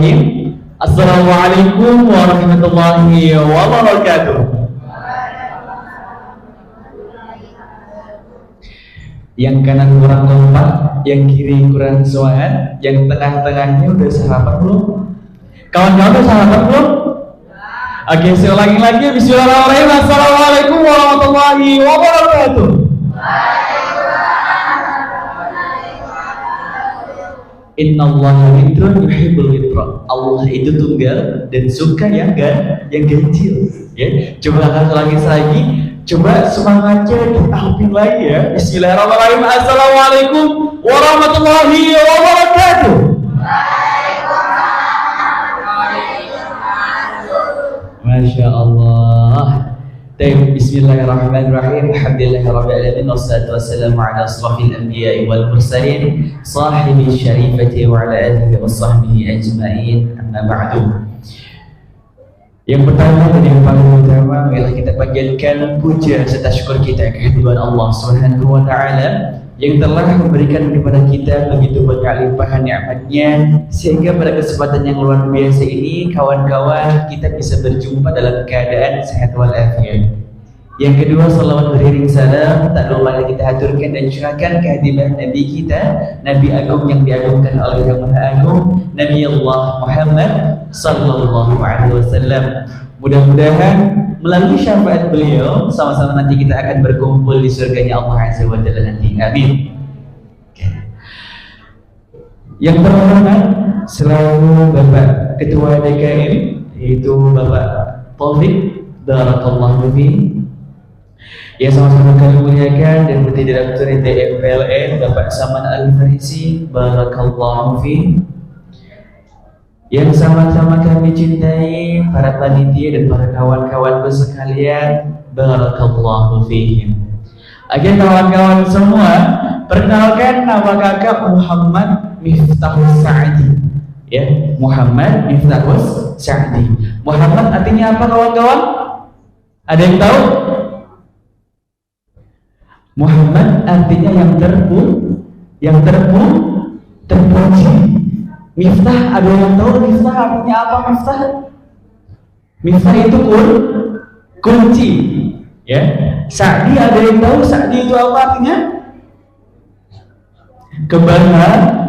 Bismillahirrahmanirrahim. Assalamualaikum warahmatullahi wabarakatuh. Yang kanan kurang kompak, yang kiri kurang suara, yang tengah-tengahnya udah sarapan belum? Kawan-kawan udah sarapan belum? Oke, saya ulangi lagi. Bismillahirrahmanirrahim. Assalamualaikum warahmatullahi wabarakatuh. Innallaha witrun yuhibbul witra. Allah itu tunggal dan suka yang ganjil. Ya, coba kakak ulangi lagi. Coba semangatnya ditampil lagi ya. Bismillahirrahmanirrahim. Assalamualaikum warahmatullahi wabarakatuh. Masya Allah. Bismillahirrahmanirrahim. Alhamdulillahirabbil alamin wassalatu wassalamu ala asrofil anbiya'i wal mursalin sahibi syarifati wa ala alihi wa sahbihi ajma'in. Amma ba'du. Yang pertama dan yang paling utama adalah kita panjatkan puja serta syukur kita kehadiran Allah Subhanahu wa taala yang telah memberikan kepada kita begitu banyak limpahan nikmat-Nya sehingga pada kesempatan yang luar biasa ini kawan-kawan kita bisa berjumpa dalam keadaan sehat walafiat. Yang kedua, salawat beriring salam tak lupa kita haturkan dan curahkan kehadiran Nabi kita, Nabi Agung yang diagungkan oleh Yang Maha Agung, Nabi Allah Muhammad sallallahu alaihi wasallam. Mudah-mudahan melalui syafaat beliau sama-sama nanti kita akan berkumpul di surganya Allah Azza wa Jalla nanti. Amin. Yang pertama selalu Bapak Ketua DKM yaitu Bapak Taufik barakallahu fihi yang sama-sama kami muliakan, dan Menteri Direktur ITM PLN Bapak Saman Al-Farisi barakallahu fihi yang sama-sama kami cintai, para panitia dan para kawan-kawanku sekalian barakallahu fihim. Oke kawan-kawan semua, perkenalkan nama kakak Muhammad Miftahus Sa'di. Ya, Muhammad Miftahus Sa'di. Muhammad artinya apa kawan-kawan? Ada yang tahu? Muhammad artinya yang terpuji. Miftah, ada yang tahu miftah artinya apa? Miftah itu kunci. Ya. Sa'di, ada yang tahu Sa'di itu apa artinya?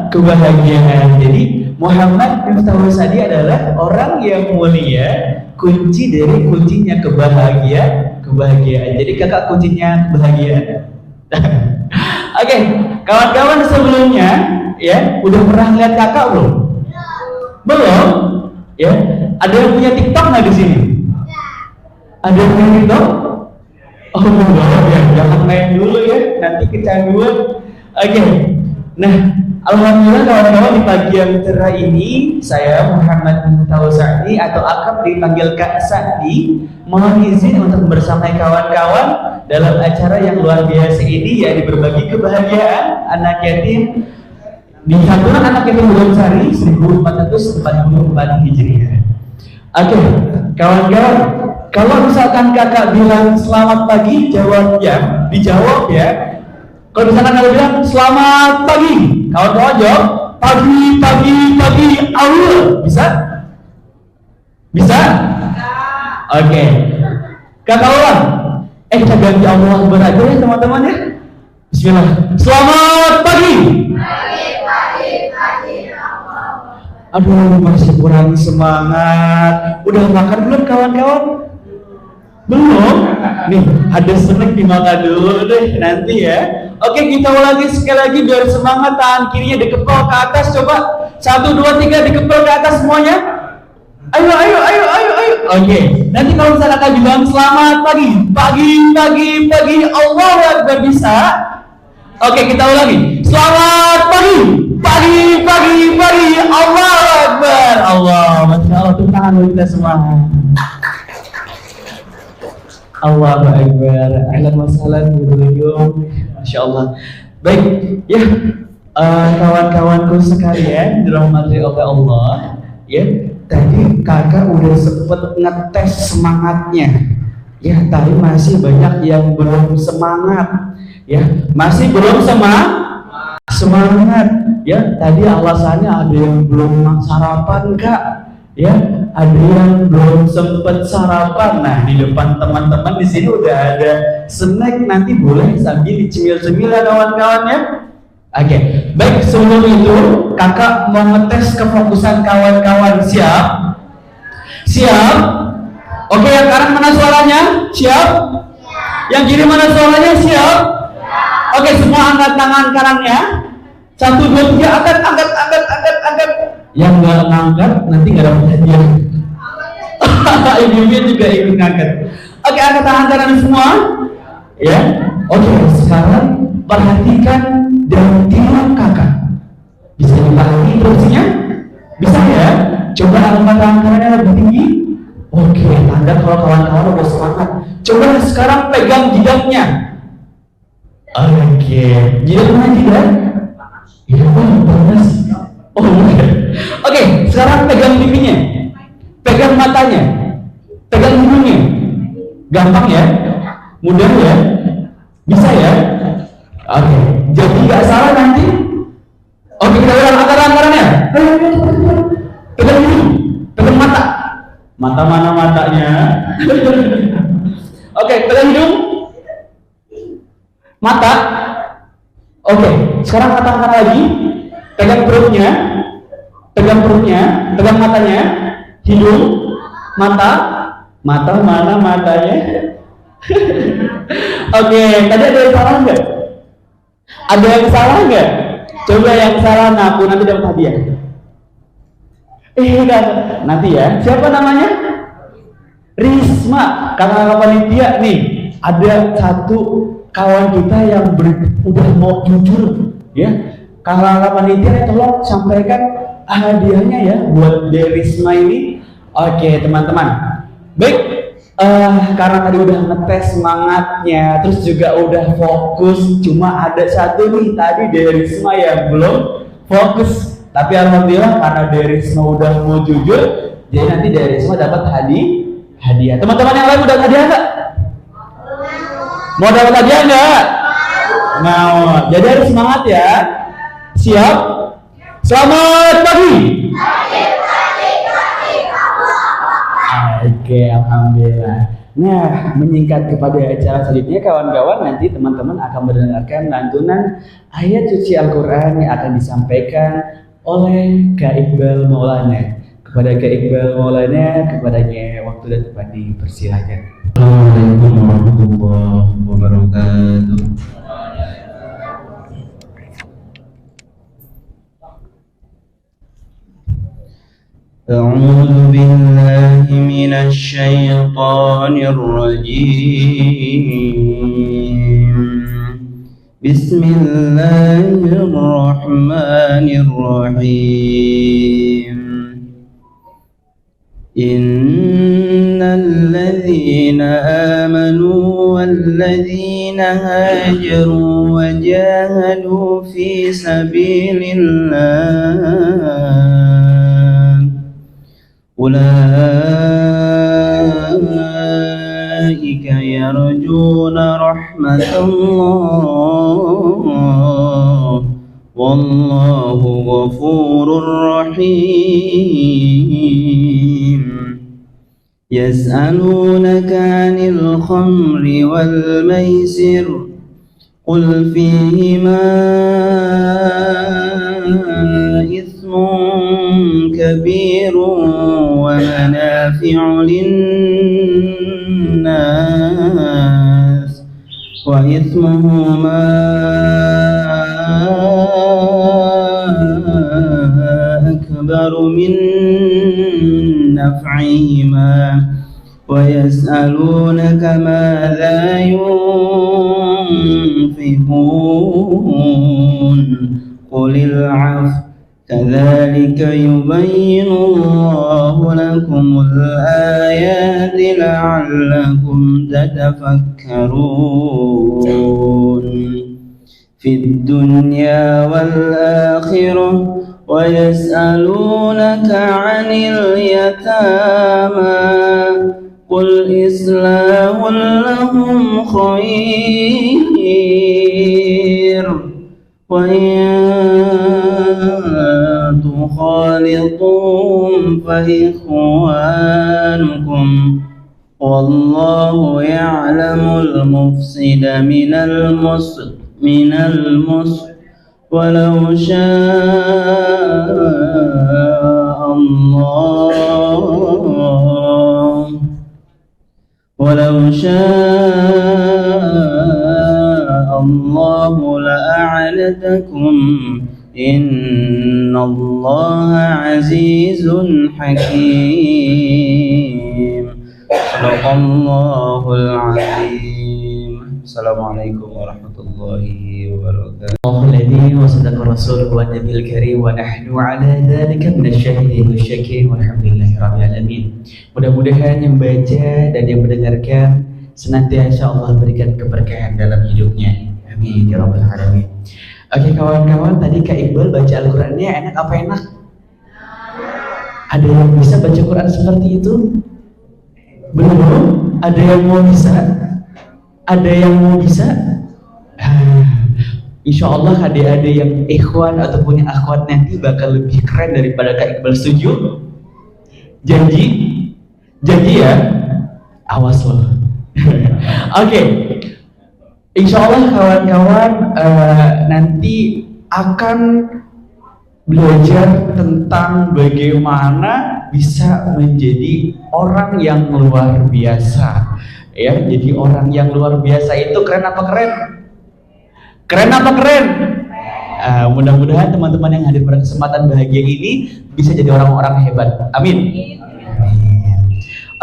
Kebahagiaan. Jadi Muhammad Miftahus Sa'di adalah orang yang mulia, kunci dari kuncinya kebahagiaan. Jadi kakak kuncinya kebahagiaan. Oke, kawan-kawan sebelumnya ya, udah pernah lihat kakak belum? Belum? Ya, ada yang punya TikTok nggak di sini? Ada yang punya TikTok? Oh, belum ya, jangan main dulu ya, nanti kecanduan. Oke, nah, alhamdulillah kawan-kawan di pagi yang cerah ini saya Muhammad Miftahus Sa'di atau akrab dipanggil Kak Sa'di mohon izin untuk bersamai kawan-kawan dalam acara yang luar biasa ini, yaitu berbagi kebahagiaan anak yatim di Satuan Anak Yatim Gunungsari 1444 Hijriah. Oke, kawan-kawan, kalau misalkan kakak bilang selamat pagi, dijawab ya. Kalau misalkan kakak bilang selamat pagi, kawan-kawan jawab pagi awal. Bisa? Oke. Kakak ulang. Kita ganti Allah Akbar aja ya teman-teman ya. Bismillah. Selamat pagi. Aduh, masih kurang semangat. Udah makan belum kawan-kawan? Belum? Nih, ada snack dimakan dulu deh nanti ya. Oke, kita ulangi sekali lagi biar semangat. Tangan kirinya dikepal ke atas, coba. 1, 2, 3 dikepal ke atas semuanya. Ayo. Oke, nanti kalau misalnya kakak bilang selamat pagi, Allahu Akbar bisa? Oke, kita ulangi. Selamat pagi, Allahu Akbar. Allah, masya Allah, tuh tangan kita semua. Allahu Akbar. Ahlan wa sahlan bikum. Masya Allah. Baik, ya kawan-kawanku sekalian dirahmati oleh Allah, ya. Tadi kakak udah sempet ngetes semangatnya. Ya, tadi masih banyak yang belum semangat. Ya, masih belum semangat ya. Tadi alasannya ada yang belum sarapan Kak, ya ada yang belum sempet sarapan. Nah di depan teman-teman di sini udah ada snack, nanti boleh sambil dicemil-cemil ya kawan-kawannya. Oke, baik, sebelum itu kakak mau ngetes kefokusan kawan-kawan. Siap? Siap? Oke, yang kanan mana suaranya? Siap? Yang kiri mana suaranya? Siap? Oke, semua angkat tangan kanannya. 1, 2, 3, angkat. Yang nggak ngangkat nanti nggak dapat hadiah. Ini juga ikut ngangkat. Oke, angkat tangan kanan semua. Ya. Oke, sekarang perhatikan dan tilam kakak. Bisa dipahami instruksinya? Bisa ya? Coba angkat tangan kanannya lebih tinggi. Oke, tanda kalau kawan-kawan udah semangat. Coba sekarang pegang jidatnya. Oke, jidat mana jidat? Iya, panas. Oke, sekarang pegang pipinya, pegang matanya, pegang hidungnya. Gampang ya? Mudah ya? Bisa ya? Oke, jadi nggak salah nanti. Oke, kita ulang antara-antaranya. Pegang hidung, pegang mata. Mata mana matanya? Oke, pegang hidung, mata. Oke, sekarang katakan lagi. Pegang perutnya, pegang matanya, hidung, mata mana matanya? Oke, tadi ada yang salah nggak? Ada yang salah nggak? Coba yang salah ngaku, nanti dapat hadiah. Nanti ya. Siapa namanya? Risma, kakak panitia nih. Ada satu kawan kita yang udah mau jujur, ya. Kakak panitia tolong sampaikan hadiahnya ya buat Risma ini. Oke teman-teman, baik, karena tadi udah ngetes semangatnya, terus juga udah fokus. Cuma ada satu nih tadi Risma yang belum fokus, tapi alhamdulillah karena Risma udah mau jujur, jadi nanti Risma dapat hadiah. Teman-teman yang lain udah hadiah nggak? Mau dapat hadiah nggak? Mau. Jadi harus semangat ya. Siap? Selamat pagi. Oke, alhamdulillah. Nah, menyingkat kepada acara selanjutnya, kawan-kawan, nanti teman-teman akan mendengarkan lantunan ayat suci Al-Quran yang akan disampaikan oleh Kak Iqbal Maulana. Kepada Kak Iqbal Maulana, kepadanya waktu dan tempat dipersilakan. Assalamualaikum warahmatullahi wabarakatuh. أعوذ بالله من الشيطان الرجيم. بسم الله الرحمن الرحيم. إن الذين آمنوا والذين هاجروا وجاهدوا في سبيل الله أولئك يرجون رحمة الله والله غفور رحيم. يسألونك عن الخمر والميسر قل فيهما إثم كبير ومنافع للناس وإثمهما أكبر من نفعهما ويسألونك ماذا ينفقون قل العفو كذلك يبين الله لكم الآيات لعلكم تتفكرون في الدنيا والآخرة. ويسألونك عن اليتامى قل إصلاح لهم خير وإن تخالطوهم فإخوانكم والله يعلم المفسد من المصلح ولو شاء الله لأعنتكم إن الله عزيز حكيم صدق الله العظيم السلام عليكم ورحمة الله وبركاته Alladzi wa sadaqa rasuluhu wa nabiyil karim wa nahnu ala dzalika minasyahidin wasyakirin walhamdulillahirabbil alamin. Mudah-mudahan yang baca dan yang mendengarkan senantiasa Allah berikan keberkahan dalam hidupnya. Amin ya rabbal alamin. Oke kawan-kawan, tadi Kak Iqbal baca Al-Qur'annya enak apa enak? Ada yang bisa baca Quran seperti itu? Belum? Ada yang mau bisa? Ada yang mau bisa? Insya Allah adik-adik yang ikhwan atau punya akhwat nanti bakal lebih keren daripada Kak Iqbal. Setuju? Janji? Janji ya? Awas loh. Oke. Insya Allah kawan-kawan nanti akan belajar tentang bagaimana bisa menjadi orang yang luar biasa. Ya, jadi orang yang luar biasa itu keren apa keren? Keren apa keren? Mudah-mudahan teman-teman yang hadir pada kesempatan bahagia ini bisa jadi orang-orang hebat. Amin.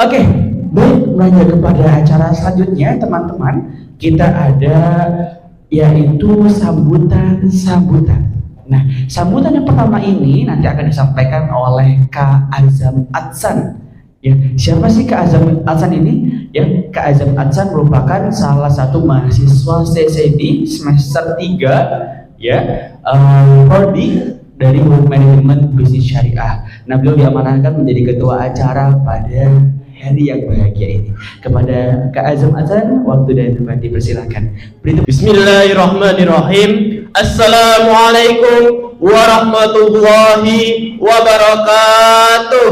Oke, baik, melanjut kepada acara selanjutnya teman-teman. Kita ada yaitu sambutan. Nah, sambutan yang pertama ini nanti akan disampaikan oleh Kak Azam Adsan. Ya, siapa sih Kak Azam Adsan ini? Ya, Kak Azam Adsan merupakan salah satu mahasiswa CCD semester 3 ya, prodi dari Manajemen Bisnis Syariah. Nah, beliau diamanahkan menjadi ketua acara pada hari yang bahagia ini. Kepada Kak Azam Adsan, waktu dan tempat dipersilakan. Bismillahirrahmanirrahim. Assalamualaikum warahmatullahi wabarakatuh.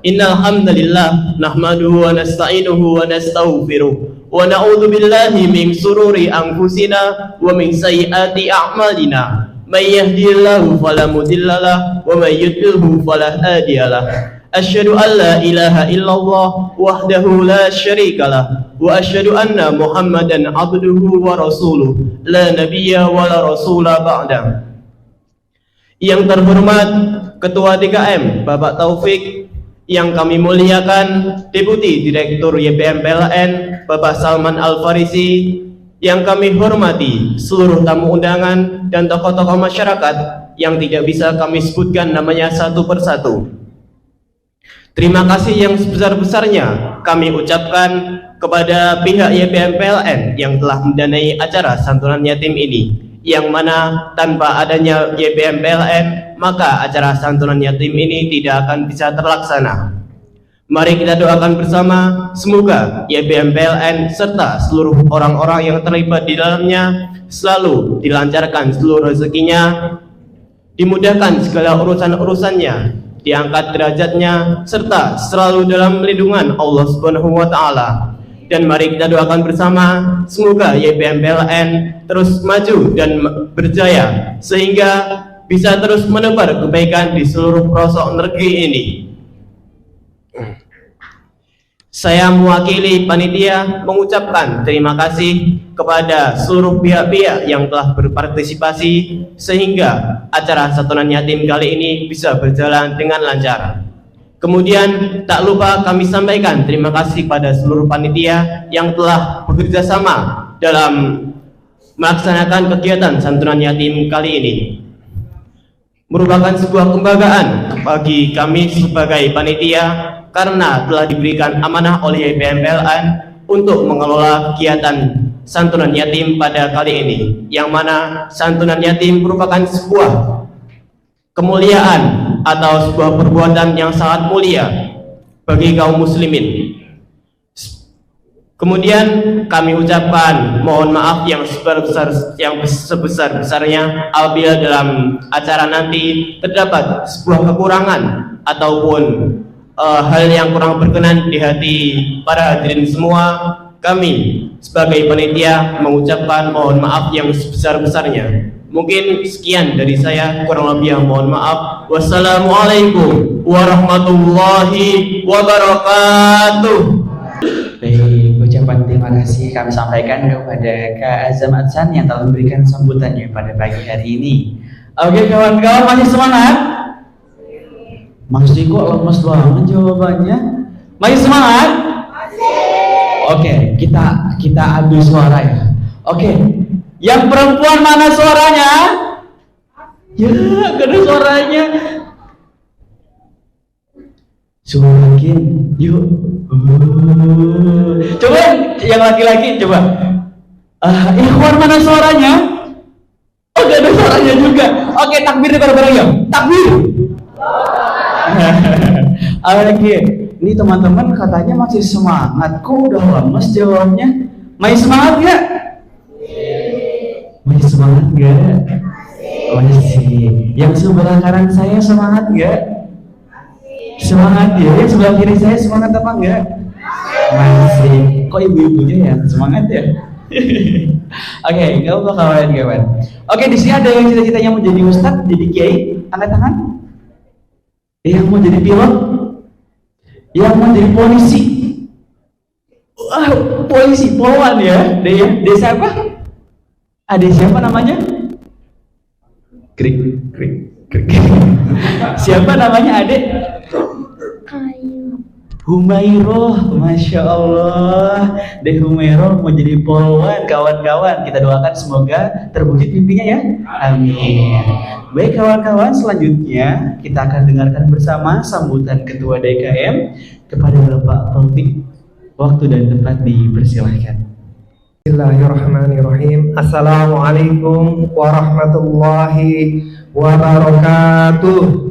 Innal hamdalillah nahmaduhu wa nasta'inuhu wa nastaghfiruh wa na'udzu billahi min shururi anfusina wa min sayyiati a'malina. May yahdihillahu fala mudilla lahu wa may yudlilhu fala hadiya lahu. Asyhadu an la ilaha illallah wahdahu la syarika lahu wa asyhadu anna Muhammadan abduhu wa rasuluh la nabiyya wa la rasula ba'da. Yang terhormat Ketua DKM Bapak Taufik, yang kami muliakan Deputi Direktur YPM PLN Bapak Salman Al-Farisi, yang kami hormati seluruh tamu undangan dan tokoh-tokoh masyarakat yang tidak bisa kami sebutkan namanya satu persatu. Terima kasih yang sebesar-besarnya kami ucapkan kepada pihak YPM PLN yang telah mendanai acara santunan yatim ini, yang mana tanpa adanya YPM PLN maka acara santunan yatim ini tidak akan bisa terlaksana. Mari kita doakan bersama, semoga YPM PLN serta seluruh orang-orang yang terlibat di dalamnya selalu dilancarkan seluruh rezekinya, dimudahkan segala urusan-urusannya, diangkat derajatnya, serta selalu dalam lindungan Allah Subhanahu wa Ta'ala. Dan mari kita doakan bersama, semoga YPM PLN terus maju dan berjaya sehingga bisa terus menebar kebaikan di seluruh pelosok negeri ini. Saya mewakili panitia mengucapkan terima kasih kepada seluruh pihak-pihak yang telah berpartisipasi sehingga acara santunan yatim kali ini bisa berjalan dengan lancar. Kemudian tak lupa kami sampaikan terima kasih pada seluruh panitia yang telah bekerja sama dalam melaksanakan kegiatan santunan yatim kali ini. Merupakan sebuah kebanggaan bagi kami sebagai panitia karena telah diberikan amanah oleh YPM PLN untuk mengelola kegiatan santunan yatim pada kali ini, yang mana santunan yatim merupakan sebuah kemuliaan atau sebuah perbuatan yang sangat mulia bagi kaum muslimin. Kemudian kami ucapkan mohon maaf yang sebesar-besarnya apabila dalam acara nanti terdapat sebuah kekurangan ataupun hal yang kurang berkenan di hati para hadirin semua. Kami sebagai panitia mengucapkan mohon maaf yang sebesar-besarnya. Mungkin sekian dari saya, kurang lebih mohon maaf. Wassalamualaikum warahmatullahi wabarakatuh. Baik, ucapan terima kasih kami sampaikan kepada Kak Azam Adsan yang telah memberikan sambutannya pada pagi hari ini. Oke kawan-kawan, masih semangat? Masih kok lemes banget jawabannya. Masih semangat? Oke, kita adu suara ya. Oke, yang perempuan mana suaranya? Ya, gak ada suaranya. Semakin, yuk. Coba yang laki-laki coba. Ikhwan mana suaranya? Oh, gak ada suaranya juga. Oke, takbir bareng-bareng ya. Takbir. Oke. Ini teman-teman katanya masih semangat, kok udah lemes jawabnya? Masih semangat gak? Masih semangat gak? Masih. Yang sebelah kanan saya semangat gak? Semangat ya? Yang sebelah kiri saya semangat apa enggak? Masih. Kok ibu-ibunya ya semangat ya? Oke, nggak apa kawan-kawan. Oke, di sini ada yang cita-citanya mau jadi ustadz, jadi kiai, angkat tangan. Yang mau jadi pilot, yang mau jadi polisi. Wah, polisi, polwan ya. Desa apa? Ada siapa namanya? Krik. Siapa namanya adek? Humairoh, Masya Allah. Deh Humairoh mau jadi polwan, kawan-kawan. Kita doakan semoga terwujud mimpinya ya. Amin. Baik kawan-kawan, selanjutnya kita akan dengarkan bersama sambutan Ketua DKM kepada Bapak Taufik. Waktu dan tempat dipersilahkan. Bismillahirrahmanirrahim. Assalamualaikum warahmatullahi wabarakatuh.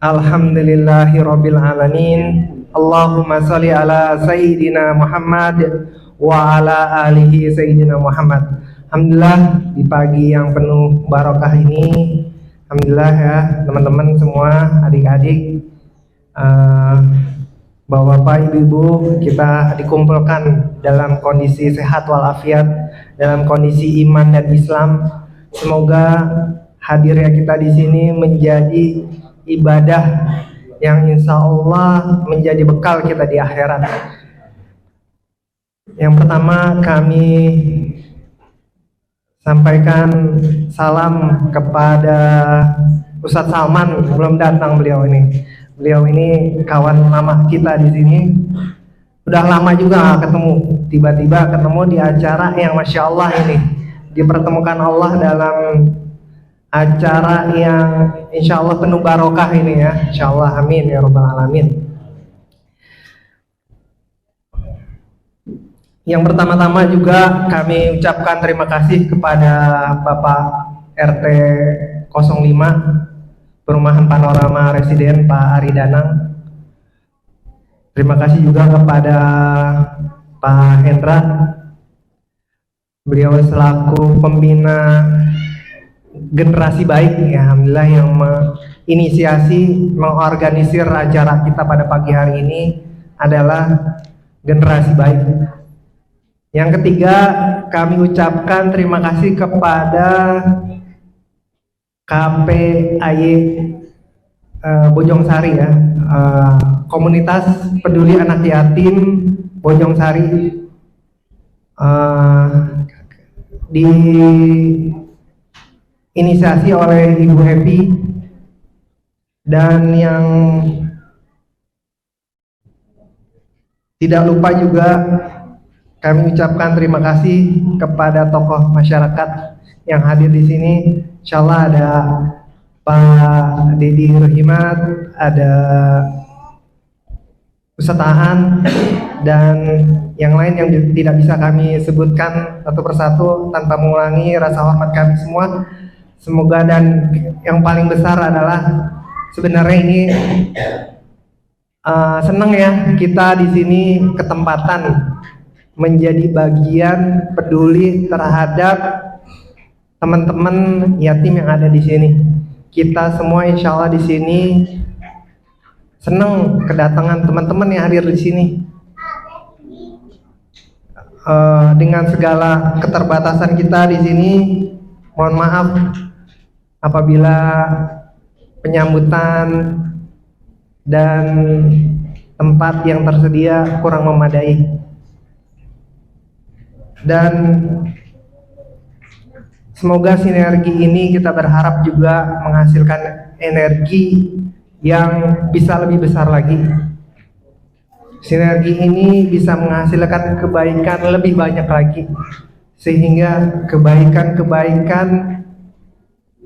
Alhamdulillahirabbil alamin. Allahumma shalli ala sayyidina Muhammad wa ala alihi sayyidina Muhammad. Alhamdulillah di pagi yang penuh barokah ini, alhamdulillah ya teman-teman semua, adik-adik, Bapak-bapak, ibu-ibu, kita dikumpulkan dalam kondisi sehat walafiat, dalam kondisi iman dan Islam. Semoga hadirnya kita di sini menjadi ibadah yang insya Allah menjadi bekal kita di akhirat. Yang pertama kami sampaikan salam kepada Ustadz Salman, belum datang beliau ini. Beliau ini kawan lama kita di sini. Udah lama juga gak ketemu. Tiba-tiba ketemu di acara yang Masya Allah ini. Dipertemukan Allah dalam acara yang insya Allah penuh barokah ini ya. Insya Allah, amin ya rabbal alamin. Yang pertama-tama juga kami ucapkan terima kasih kepada Bapak RT 05 Perumahan Panorama Residen Pak Ari Danang. Terima kasih juga kepada Pak Hendra. Beliau selaku pembina generasi baik ya, alhamdulillah, yang menginisiasi, mengorganisir acara kita pada pagi hari ini adalah generasi baik. Yang ketiga, kami ucapkan terima kasih kepada KPAY Bojongsari ya, komunitas peduli anak yatim Bojongsari, diinisiasi oleh Ibu Happy, dan yang tidak lupa juga kami ucapkan terima kasih kepada tokoh masyarakat yang hadir di sini. Insyaallah ada Pak Dedi Rohimat, ada Ustadz Ahan, dan yang lain yang tidak bisa kami sebutkan satu persatu tanpa mengulangi rasa hormat kami semua. Semoga, dan yang paling besar adalah sebenarnya ini Senang ya kita di sini ketempatan menjadi bagian peduli terhadap teman-teman yatim yang ada di sini. Kita semua insya Allah di sini senang kedatangan teman-teman yang hadir di sini. Dengan segala keterbatasan kita di sini, mohon maaf apabila penyambutan dan tempat yang tersedia kurang memadai. Dan semoga sinergi ini kita berharap juga menghasilkan energi yang bisa lebih besar lagi. Sinergi ini bisa menghasilkan kebaikan lebih banyak lagi, sehingga kebaikan-kebaikan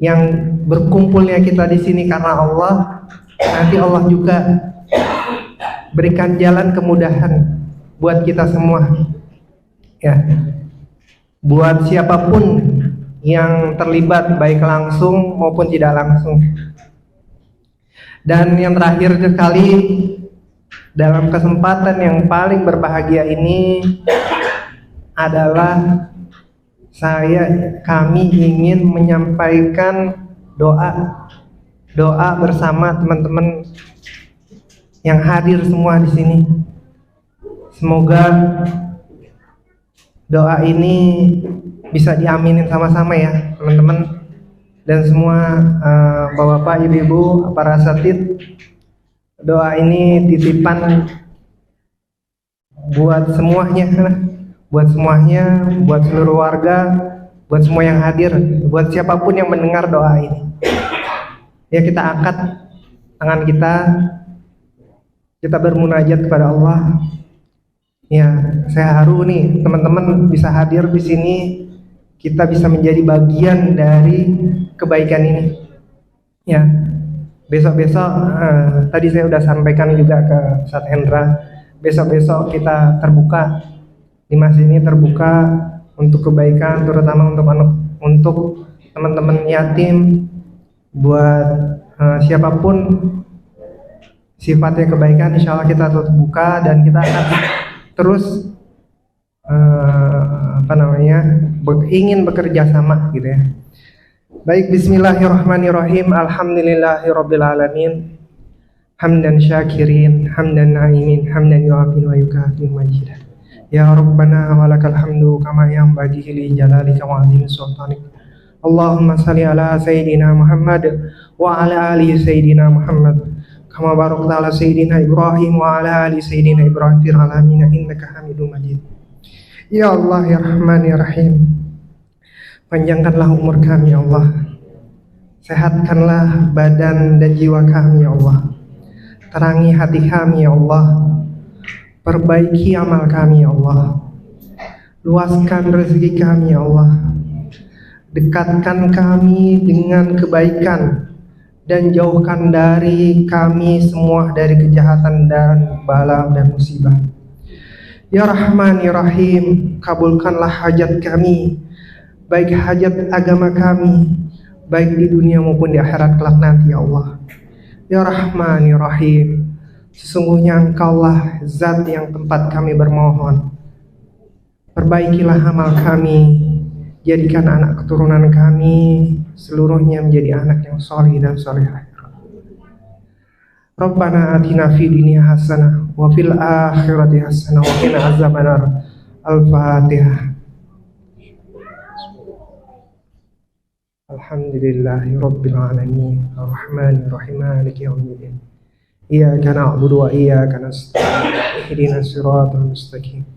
yang berkumpulnya kita di sini karena Allah, nanti Allah juga berikan jalan kemudahan buat kita semua. Ya, buat siapapun yang terlibat baik langsung maupun tidak langsung. Dan yang terakhir sekali, dalam kesempatan yang paling berbahagia ini adalah kami ingin menyampaikan doa bersama teman-teman yang hadir semua di sini. Semoga doa ini bisa diaminin sama-sama ya teman-teman, dan semua bapak-bapak, ibu-ibu, para asatid. Doa ini titipan buat semuanya, buat seluruh warga, buat semua yang hadir, buat siapapun yang mendengar doa ini. Ya, kita angkat tangan kita bermunajat kepada Allah. Ya, saya haru nih teman-teman bisa hadir di sini, kita bisa menjadi bagian dari kebaikan ini. Ya, besok-besok tadi saya udah sampaikan juga ke Ustaz Hendra, besok-besok kita terbuka di masjid ini, terbuka untuk kebaikan, terutama untuk teman-teman yatim, buat siapapun sifatnya kebaikan, insya Allah kita terbuka dan kita akan terus ingin bekerja sama gitu ya. Baik, bismillahirrahmanirrahim. Alhamdulillahirabbil alamin. Hamdan syakirin, hamdan na'imin, hamdan yu'afin wa yukafi'u majidah. Ya Rabbana walakal hamdu kama yanbaghi li jalalika wa 'azimi sultanik. Allahumma shalli ala sayyidina Muhammad wa ala ali sayyidina Muhammad kama barakta ala sayyidina Ibrahim wa ala ali sayyidina Ibrahim fil alamin innaka Hamidum Majid. Ya Allah ya Rahman ya Rahim, panjangkanlah umur kami ya Allah, sehatkanlah badan dan jiwa kami ya Allah, terangi hati kami ya Allah, perbaiki amal kami ya Allah, luaskan rezeki kami ya Allah, dekatkan kami dengan kebaikan dan jauhkan dari kami semua dari kejahatan dan bala dan musibah. Ya Rahman ya Rahim, kabulkanlah hajat kami, baik hajat agama kami, baik di dunia maupun di akhirat kelak nanti ya Allah. Ya Rahman ya Rahim, sesungguhnya Engkaulah zat yang tempat kami bermohon. Perbaikilah amal kami, jadikan anak keturunan kami seluruhnya menjadi anak yang soleh dan solehah. Rabbana atina fid dunya hasanah wa fil akhirati hasanah wa qina azabannar. Al-Fatihah. Alhamdulillahi rabbil alamin, arrahmanir rahim, maliki yaumiddin. Iyyaka na'budu wa iyyaka nasta'in. Ihdinas siratal mustaqim.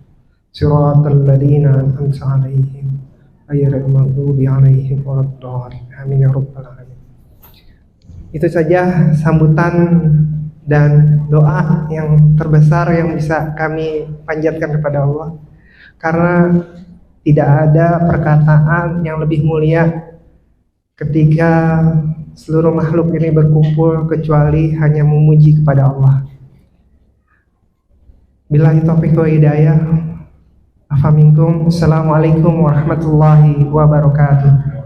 Siratal ladzina an'amta 'alaihim ghairil maghdubi 'alaihim waladdallin. Amin ya rabbal alamin. Itu saja sambutan dan doa yang terbesar yang bisa kami panjatkan kepada Allah, karena tidak ada perkataan yang lebih mulia ketika seluruh makhluk ini berkumpul kecuali hanya memuji kepada Allah. Billahi taufiq wa hidayah. Afaminkum. Assalamualaikum warahmatullahi wabarakatuh.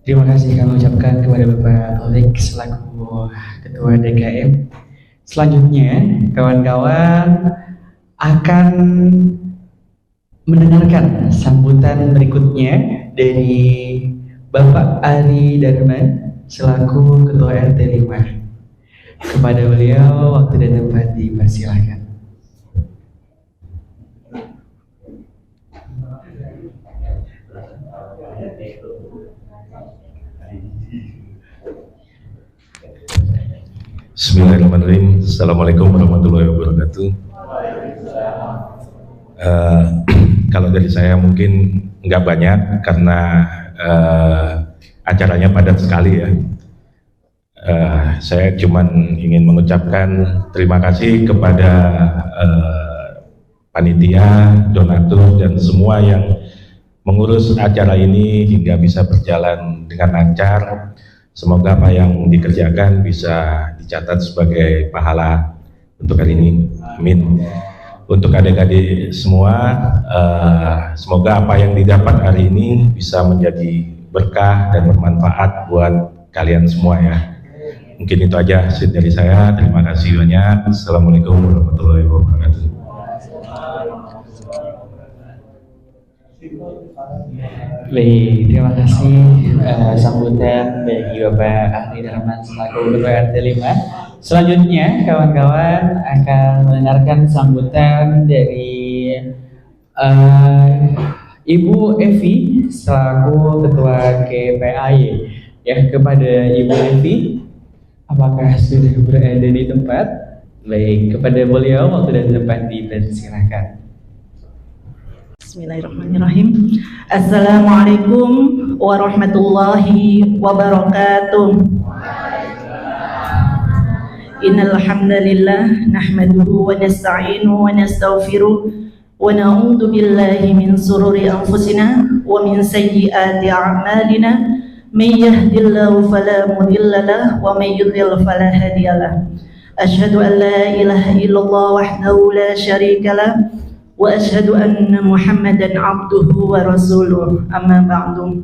Terima kasih kami ucapkan kepada Bapak Taufik selaku Ketua DKM. Selanjutnya, kawan-kawan akan mendengarkan sambutan berikutnya dari Bapak Ari Darman selaku Ketua RT 5. Kepada beliau waktu dan tempat dipersilahkan. Bismillahirrahmanirrahim. Assalamualaikum warahmatullahi wabarakatuh. Kalau dari saya mungkin nggak banyak karena acaranya padat sekali ya. Saya cuman ingin mengucapkan terima kasih kepada panitia, donatur dan semua yang mengurus acara ini hingga bisa berjalan dengan lancar. Semoga apa yang dikerjakan bisa dicatat sebagai pahala untuk hari ini. Amin. Untuk adik-adik semua, semoga apa yang didapat hari ini bisa menjadi berkah dan bermanfaat buat kalian semua ya. Mungkin itu aja dari saya. Terima kasih banyak. Assalamualaikum warahmatullahi wabarakatuh. Baik, terima kasih sambutan bagi Bapak Ari Darman selaku Ketua RT 5. Selanjutnya, kawan-kawan akan mendengarkan sambutan dari Ibu Evi selaku Ketua KPAY. Ya, kepada Ibu Evi, apakah sudah berada di tempat? Baik, kepada beliau waktu dan tempat dipersilakan. Bismillahirrahmanirrahim. Assalamualaikum warahmatullahi wabarakatuh. Innal hamdalillah nahmaduhu wa nasta'inuhu wa nastaghfiruh wa na'udzu billahi min shururi anfusina wa min sayyiati a'malina. May yahdihillahu fala mudilla lahu wa may yudlil fala hadiya lahu. Asyhadu an la ilaha illallah wahdahu la syarika lahu wa asyhadu anna Muhammadan abduhu wa rasuluh. Amma ba'du.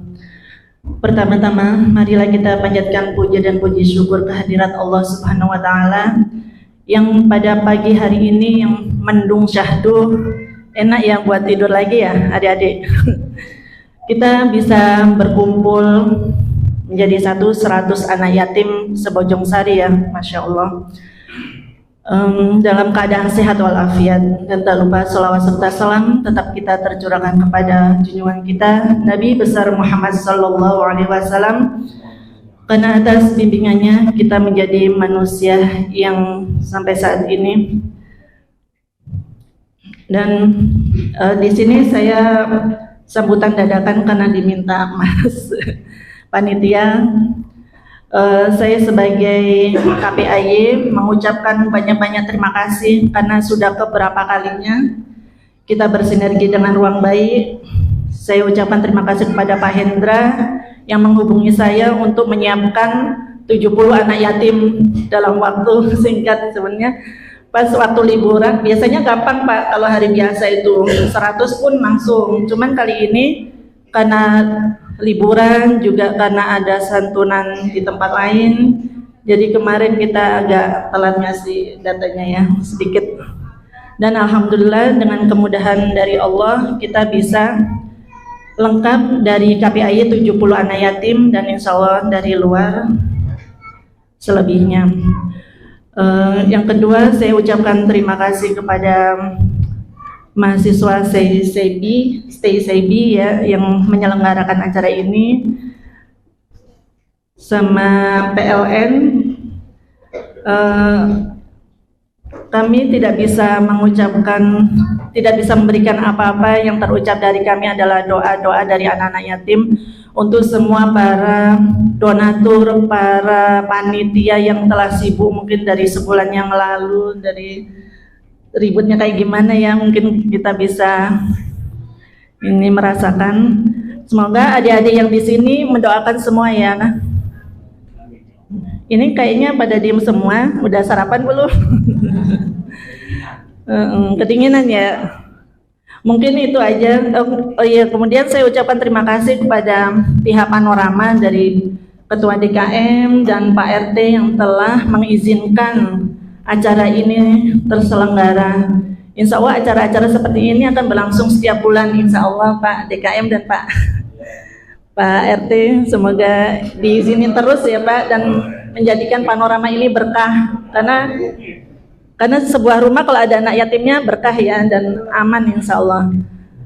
Pertama-tama marilah kita panjatkan puja dan puji syukur kehadirat Allah Subhanahu wa taala yang pada pagi hari ini yang mendung syahdu. Enak ya buat tidur lagi ya adik-adik. Kita bisa berkumpul menjadi 100 anak yatim sebojong sari ya, Masya Allah. Dalam keadaan sehat walafiat, dan tak lupa salawat serta salam tetap kita tercurahkan kepada junjungan kita Nabi besar Muhammad sallallahu alaihi wasallam, karena atas bimbingannya kita menjadi manusia yang sampai saat ini. Dan di sini saya sambutan dadakan karena diminta Mas panitia. Saya sebagai KPAY mengucapkan banyak-banyak terima kasih karena sudah keberapa kalinya kita bersinergi dengan Ruang Bayi. Saya ucapkan terima kasih kepada Pak Hendra yang menghubungi saya untuk menyiapkan 70 anak yatim dalam waktu singkat. Sebenarnya pas waktu liburan biasanya gampang Pak, kalau hari biasa itu 100 pun langsung, cuman kali ini karena liburan juga karena ada santunan di tempat lain, jadi kemarin kita agak telat ngasih datanya ya sedikit. Dan alhamdulillah dengan kemudahan dari Allah kita bisa lengkap dari KPAY 70 anak yatim dan insya Allah dari luar selebihnya. Yang kedua saya ucapkan terima kasih kepada mahasiswa Stay Sebi ya yang menyelenggarakan acara ini, sama PLN. Kami tidak bisa memberikan apa-apa. Yang terucap dari kami adalah doa-doa dari anak-anak yatim untuk semua para donatur, para panitia yang telah sibuk mungkin dari sebulan yang lalu, dari ributnya kayak gimana ya, mungkin kita bisa ini merasakan. Semoga adik-adik yang di sini mendoakan semua ya. Ini kayaknya pada diem semua, udah sarapan belum? Kedinginan ya. Mungkin itu aja. Oh iya, kemudian saya ucapkan terima kasih kepada pihak Panorama dari Ketua DKM dan Pak RT yang telah mengizinkan acara ini terselenggara. Insya Allah acara-acara seperti ini akan berlangsung setiap bulan, insya Allah Pak DKM dan Pak RT. Semoga diizinin terus ya Pak, dan menjadikan Panorama ini berkah, karena sebuah rumah kalau ada anak yatimnya berkah ya, dan aman insya Allah.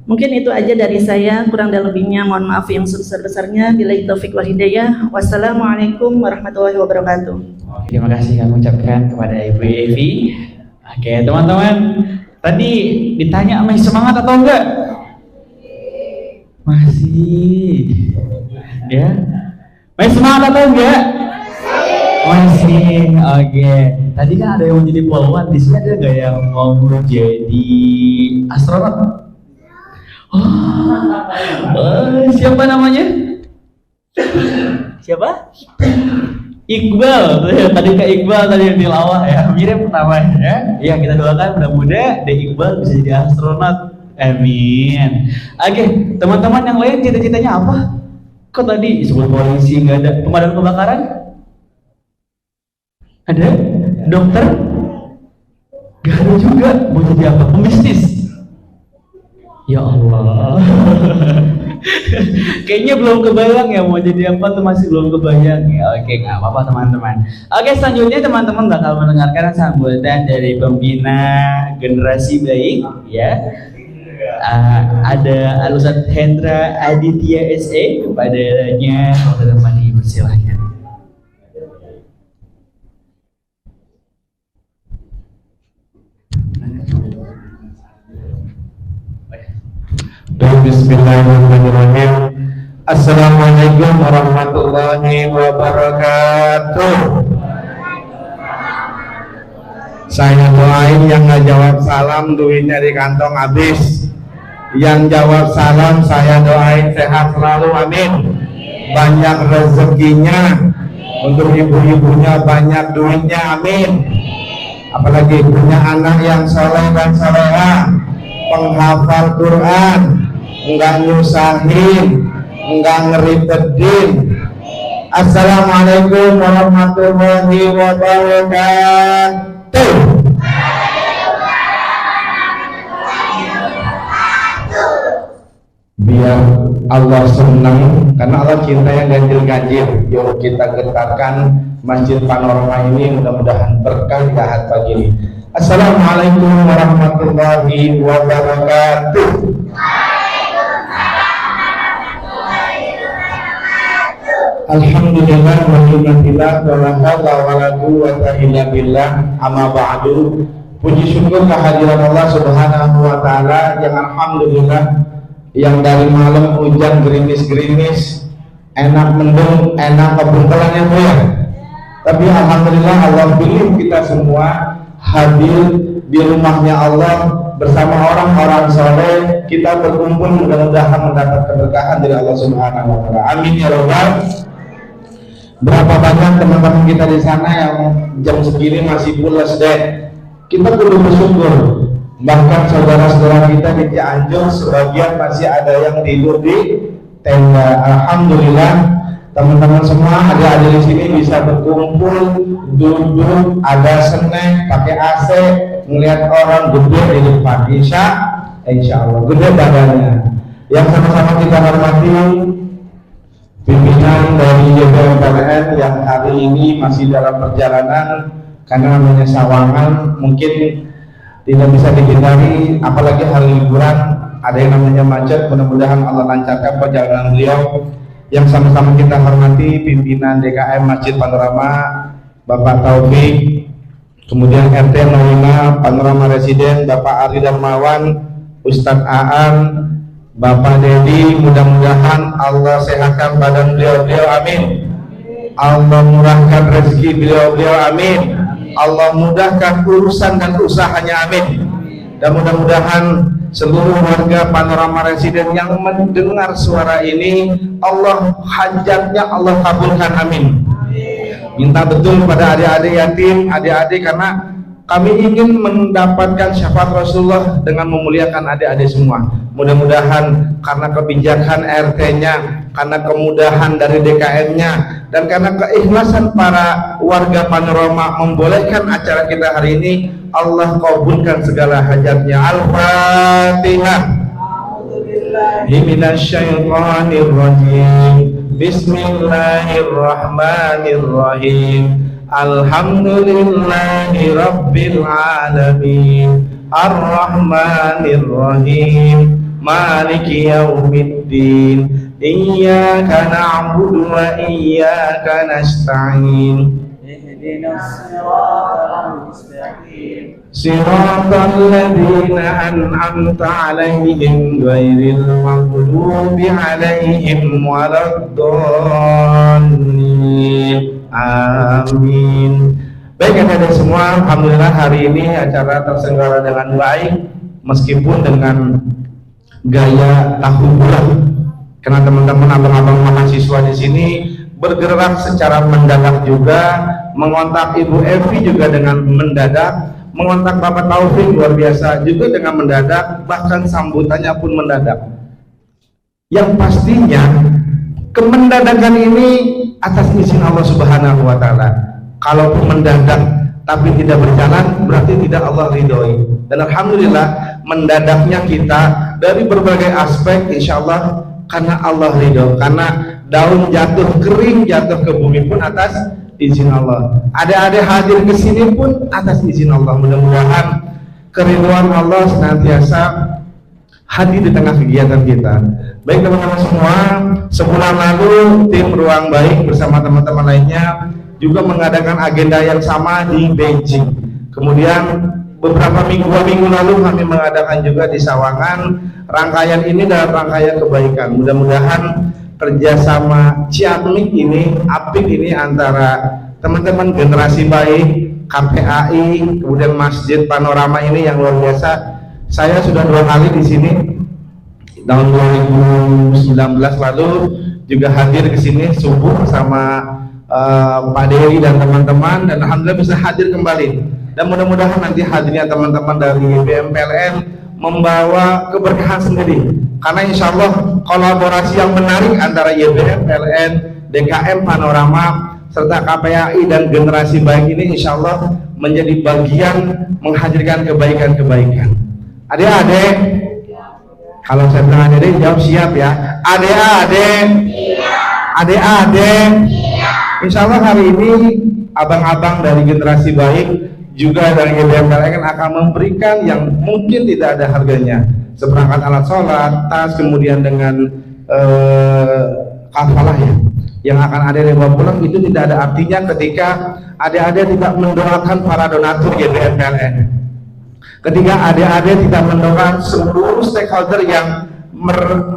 Mungkin itu aja dari saya, kurang dan lebihnya mohon maaf yang sebesar-besarnya. Billahi taufik wal hidayah. Wassalamualaikum warahmatullahi wabarakatuh. Terima kasih kami ucapkan kepada Ibu Evi. Oke teman-teman, tadi ditanya masih semangat atau enggak? Masih ya? Masih semangat atau enggak? Masih. Oke. Tadi kan ada yang mau jadi polwan, di sini ada nggak yang mau jadi astronot? Siapa namanya? Siapa? Iqbal. Tadi Kak Iqbal tadi yang tilawah ya, mirip namanya ya. Iya, kita doakan mudah-mudahan Dek Iqbal bisa jadi astronot. Amin. Oke, teman-teman yang lain cita-citanya apa? Kok tadi disebut polisi, nggak ada pemadam kebakaran? Ada? Dokter? Gak ada juga. Mau jadi apa? Pembisnis? Ya Allah. Kayaknya belum kebayang ya mau jadi apa tuh, masih belum kebayang ya. Oke, nggak apa-apa teman-teman. Oke, selanjutnya teman-teman bakal mendengarkan sambutan dari pembina generasi baik ya. Ada Al-Ustadz Hendra Aditya SE, kepadanya teman-teman dipersilahkan. Bismillahirrahmanirrahim. Assalamualaikum warahmatullahi wabarakatuh. Saya doain yang nggak jawab salam duitnya di kantong habis. Yang jawab salam saya doain sehat selalu, amin. Banyak rezekinya, untuk ibu-ibunya banyak duitnya, amin. Apalagi punya anak yang soleh dan soleha, penghafal Quran, enggak nyusahin, enggak ngeribetin. Assalamualaikum warahmatullahi wabarakatuh. Biar Allah senang, karena Allah cinta yang ganjil-ganjil. Yuk kita getarkan Masjid Panorama ini, mudah-mudahan berkah di ahad pagi ini. Assalamualaikum warahmatullahi wabarakatuh. Alhamdulillah wa ni'matillah wa la haula wa la quwwata illa billah. Amma ba'du. Puji syukur kehadiran Allah Subhanahu wa taala yang alhamdulillah, yang dari malam hujan gerimis-gerimis, enak mendung, enak kebuntelannya Bu ya. Tapi alhamdulillah Allah pilih kita semua hadir di rumahnya Allah bersama orang-orang soleh. Kita berkumpul mudah-mudahan mendapat keberkahan dari Allah Subhanahu wa taala. Amin ya rabbal. Berapa banyak teman-teman kita di sana yang jam segini masih pulas deh. Kita perlu bersyukur. Bahkan saudara-saudara kita di Cianjur sebagian masih ada yang tidur di tenda. Alhamdulillah teman-teman semua adik-adik di sini bisa berkumpul, duduk, ada snack, pakai AC, melihat orang gede di depan. Insya Allah gede badannya. Yang sama-sama kita hormati pimpinan dari YPMPLN yang hari ini masih dalam perjalanan karena namanya Sawangan, mungkin tidak bisa dihindari, apalagi hari liburan ada yang namanya macet. Mudah-mudahan Allah lancarkan perjalanan beliau. Yang sama-sama kita hormati pimpinan DKM Masjid Panorama Bapak Taufik, kemudian RT 05 Panorama Residen Bapak Ari Darmawan, Ustadz Aan, Bapak Dedi. Mudah-mudahan Allah sehatkan badan beliau-beliau, amin. Allah murahkan rezeki beliau-beliau, amin. Allah mudahkan urusan dan usahanya, amin. Dan mudah-mudahan seluruh warga Panorama Residen yang mendengar suara ini, Allah hajatnya Allah kabulkan, amin. Minta betul pada adik-adik yatim, adik-adik, karena kami ingin mendapatkan syafaat Rasulullah dengan memuliakan adik-adik semua. Mudah-mudahan karena kebijakan RT-nya, karena kemudahan dari DKM-nya, dan karena keikhlasan para warga Panorama membolehkan acara kita hari ini, Allah kabulkan segala hajatnya. Al-Fatihah. Minasyaitonirrajim. Bismillahirrahmanirrahim. Alhamdulillahi Rabbil Alamin. Ar-Rahmanir-Rahim. Maliki Yaumiddin. Iyyaka na'budu wa iyyaka nasta'in. Ihdinas siratal mustaqim. Siratal ladzina an'amta 'alaihim ghairil maghdubi 'alaihim waladdallin. Amin. Baik adik-adik semua, alhamdulillah hari ini acara terselenggara dengan baik meskipun dengan gaya tahun bulan. Karena teman-teman abang-abang mahasiswa di sini bergerak secara mendadak juga, mengontak Ibu Evi juga dengan mendadak, mengontak Bapak Taufik luar biasa juga dengan mendadak, bahkan sambutannya pun mendadak. Yang pastinya kemendadakan ini atas izin Allah Subhanahu wa taala. Kalaupun mendadak tapi tidak berjalan, berarti tidak Allah ridhoi. Dan alhamdulillah mendadaknya kita dari berbagai aspek insyaallah karena Allah ridho. Karena daun jatuh kering jatuh ke bumi pun atas izin Allah. Adik-adik hadir ke sini pun atas izin Allah. Mudah-mudahan keridhaan Allah senantiasa hadir di tengah kegiatan kita. Baik teman-teman semua, sebulan lalu tim Ruang Baik bersama teman-teman lainnya juga mengadakan agenda yang sama di Beijing. Kemudian beberapa minggu lalu kami mengadakan juga di Sawangan. Rangkaian ini dalam rangkaian kebaikan. Mudah-mudahan kerjasama Ciamik ini, apik ini antara teman-teman generasi baik, KPAI, kemudian Masjid Panorama ini yang luar biasa. Saya sudah 2 kali di sini. Tahun 2019 lalu juga hadir ke sini subuh bersama Pak Dewi dan teman-teman, dan alhamdulillah bisa hadir kembali. Dan mudah-mudahan nanti hadirnya teman-teman dari BMPLN membawa keberkahan sendiri. Karena insya Allah kolaborasi yang menarik antara YBM, PLN, DKM, Panorama, serta KPAI dan generasi baik ini insya Allah menjadi bagian menghadirkan kebaikan-kebaikan. Adik-adik, kalau saya bilang adik-adik jawab siap ya. Adik-adik, adik-adik, insya Allah hari ini abang-abang dari generasi baik juga dari YBM PLN akan memberikan yang mungkin tidak ada harganya, seperangkat alat sholat, tas, kemudian dengan kafalah ya, yang akan ada yang bawa pulang. Itu tidak ada artinya ketika adik-adik tidak mendoakan para donatur YBM PLN, ketika adik-adik tidak mendoakan seluruh stakeholder yang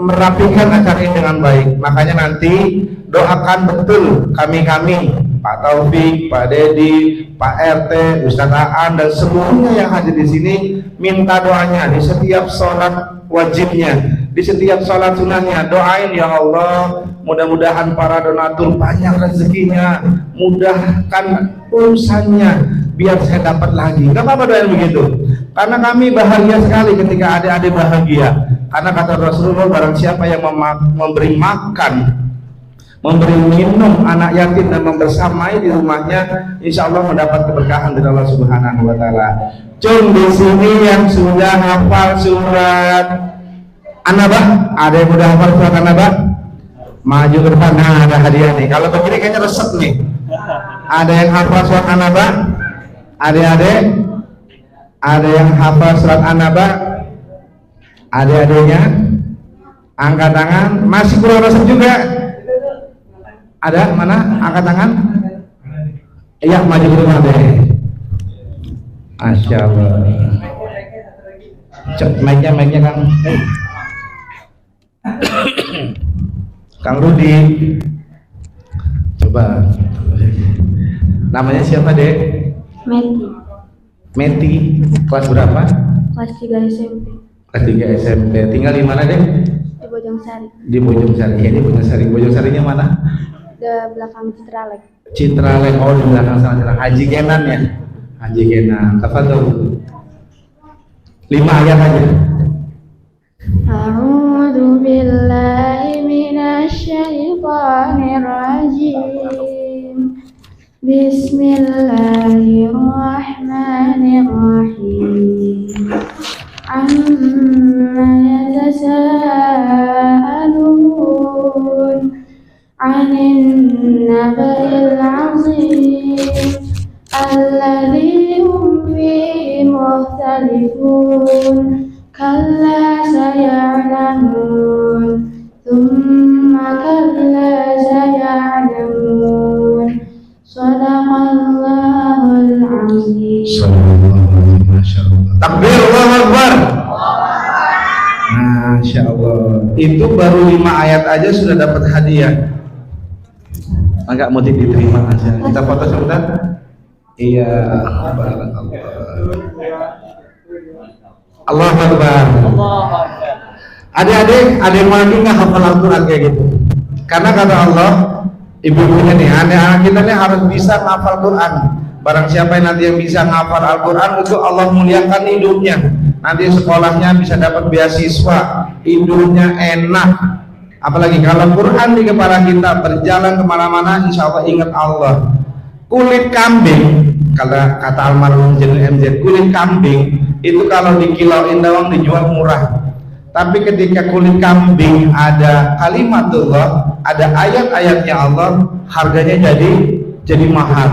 merapikan acara ini dengan baik. Makanya nanti doakan betul kami-kami, Pak Taufik, Pak Dedi, Pak RT, Ustadz Aan dan semuanya yang hadir di sini, minta doanya di setiap sholat wajibnya, di setiap sholat sunahnya. Doain ya Allah, mudah-mudahan para donatur banyak rezekinya, mudahkan urusannya, biar saya dapat lagi. Gak apa-apa doain begitu, karena kami bahagia sekali ketika adik-adik bahagia. Karena kata Rasulullah, barang siapa yang memberi makan, memberi minum anak yatim dan membersamai di rumahnya, insya Allah mendapat keberkahan dari Allah Subhanahu wa taala. Cung di sini yang sudah hafal surat An-Naba, ada yang sudah hafal surat An-Naba? Maju ke depan. Nah, ada hadiah nih. Kalau begini kayaknya resep nih. Ada yang hafal surat An-Naba? Adik-adik? Ada yang hafal surat An-Naba? Adik-adiknya? Angkat tangan. Masih kurang resep juga? Ada? Mana? Angkat tangan. Iya, maju ke depan deh. Masya Allah. Cek mic-nya Kang. Kang Rudi. Coba. Namanya siapa, Dek? Meti. Kelas berapa? Kelas 3 SMP. Kelas 3 SMP. Tinggal di mana, Dek? Di Bojongsari. Di Bojongsari. Ya, di Bojongsari. Bojongsarinya mana? Di belakang Citralek. Citralek. Oh, di belakang sana. Haji Genan ya. Haji Kena, tafadhol. 5 ayat aja. A'udzu billahi minasy syaithanir rajim. Bismillahirrahmanirrahim. Amma yatasaalun 'anil naba'il 'azim alladzi hum fihi mukhtalifun. Kalla saya'lamun, thumma kalla saya'lamun. Shadaqallahul azim. Takbir, Allahu Akbar. Masya Allah. Itu baru 5 ayat aja sudah dapat hadiah. Agak mau diterima aja. Kita foto sebentar. Iya, barakallah. Allahu Akbar. Adik-adik, ada yang lagi nggak hafal Al-Quran kayak gitu? Karena kata Allah, ibu-ibunya nih, anak-anak kita nih harus bisa menghafal Quran. Barang siapa yang nanti yang bisa menghafal Al-Quran, itu Allah muliakan hidupnya. Nanti sekolahnya bisa dapat beasiswa, hidupnya enak. Apalagi kalau Quran di kepala kita, berjalan kemana-mana, insya Allah ingat Allah. Kulit kambing, kalau kata almarhum Jenderal MZ, kulit kambing itu kalau dikilauin doang dijual murah. Tapi ketika kulit kambing ada kalimatullah, ada ayat-ayatnya Allah, harganya jadi mahal.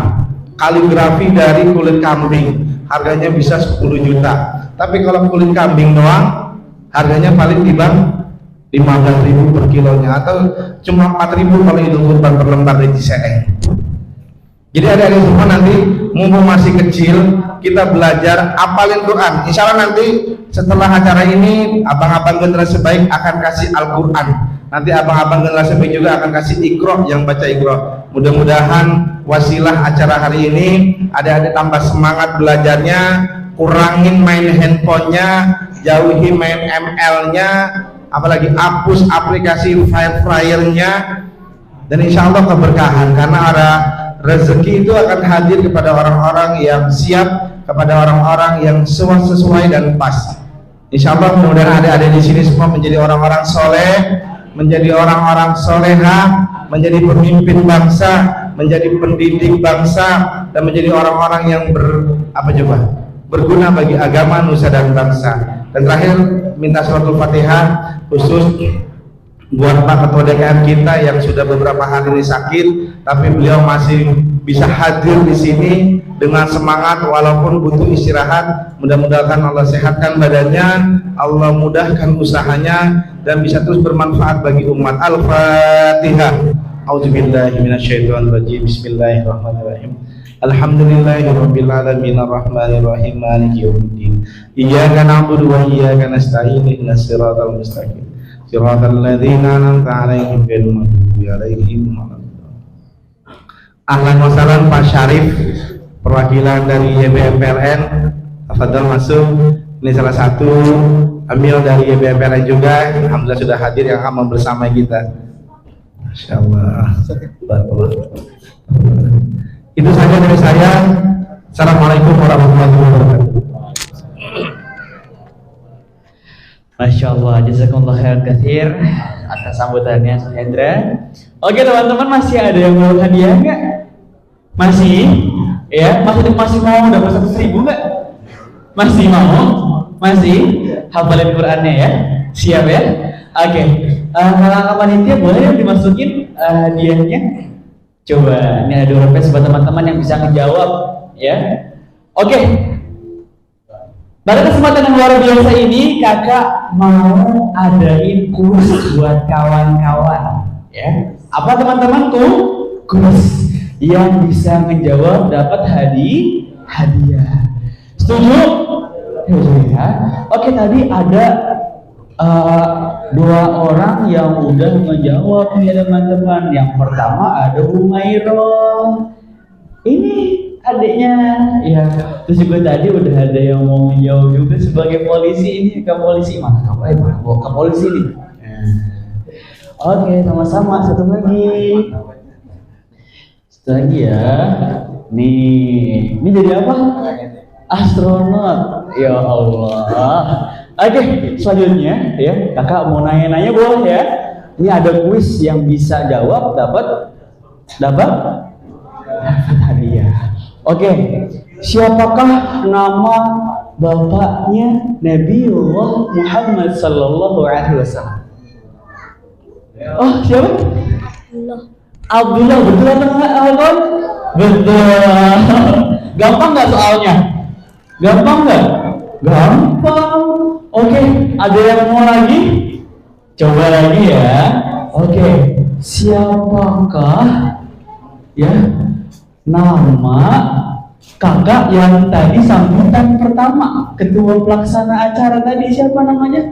Kaligrafi dari kulit kambing harganya bisa 10 juta. Tapi kalau kulit kambing doang harganya paling timbang 15.000 per kilonya, atau cuma 4.000 kalau itu kurban per lembar di Ciseeng. Jadi adik-adik semua nanti mumpung masih kecil kita belajar apalin Quran. Insya Allah nanti setelah acara ini abang-abang generasi baik akan kasih Al-Quran. Nanti abang-abang generasi baik juga akan kasih Iqra, yang baca Iqra. Mudah-mudahan wasilah acara hari ini adik-adik tambah semangat belajarnya, kurangin main handphonenya, jauhi main ML-nya, apalagi hapus aplikasi file-flyernya, dan insya Allah keberkahan karena ada rezeki itu akan hadir kepada orang-orang yang siap, kepada orang-orang yang sesuai dan pas. Insya Allah mudah-mudahan adik-adik di sini semua menjadi orang-orang soleh, menjadi orang-orang soleha, menjadi pemimpin bangsa, menjadi pendidik bangsa, dan menjadi orang-orang yang berguna bagi agama, nusa dan bangsa. Dan terakhir minta suratul Fatihah khusus buat Pak Ketua DKM kita yang sudah beberapa hari ini sakit, tapi beliau masih bisa hadir di sini dengan semangat walaupun butuh istirahat. Mudah-mudahan Allah sehatkan badannya, Allah mudahkan usahanya, dan bisa terus bermanfaat bagi umat. Al-Fatihah. A'udzubillahi minasyaitonirrajim. Bismillahirrahmanirrahim. Alhamdulillahirabbil alamin arrahmanir rahim maliki yaumiddin. Iyyaka na'budu wa iyyaka nasta'in ihdinas siratal mustaqim. Siratal ladzina an'amta 'alaihim ghairil maghdubi 'alaihim waladdallin. Ahlan wa sahlan Pak Syarif, perwakilan dari YBM PLN. Tafadhol masuk. Ini salah satu amil dari YBM PLN juga. Alhamdulillah sudah hadir yang akan bersama kita. Masyaallah. Barakallah. Itu saja dari saya. Assalamualaikum warahmatullahi wabarakatuh. Masya Allah, jazakumullah khairan katsir atas sambutannya Hendra. Oke teman-teman, masih ada yang mau hadiah nggak? Masih? Ya, masih mau dapat 100.000 nggak? Masih mau? Masih? Hafalin Qurannya ya? Siap ya? Oke. Kakak panitia boleh yang dimasukin hadiahnya? Coba, ini ada request buat teman-teman yang bisa ngejawab ya. Oke. Pada kesempatan yang luar biasa ini, kakak mau adain kuis buat kawan-kawan ya. Apa teman-teman tuh? Kuis yang bisa menjawab dapat hadiah. Setuju? Ya. Oke, tadi ada 2 orang yang udah menjawab ya teman-teman. Yang pertama ada Humairah. Ini adiknya ya. Terus juga tadi udah ada yang mau menjawab juga sebagai polisi. Ini ke polisi mana? Ke polisi nih. Oke, sama-sama. Satu lagi ya. Nih, ini jadi apa? Astronot. Ya Allah. Oke, selanjutnya ya, kakak mau nanya-nanya boleh ya. Ini ada kuis yang bisa jawab dapat hadiah. Oke, siapakah nama bapaknya Nabiullah Muhammad sallallahu alaihi wasallam? Oh, siapa? Abdullah, betul atau enggak, Algon? Betul. Gampang nggak soalnya? Gampang nggak? Gampang. Oke, ada yang mau lagi? Coba lagi ya. Oke, siapakah ya nama kakak yang tadi sambutan pertama, ketua pelaksana acara tadi, siapa namanya?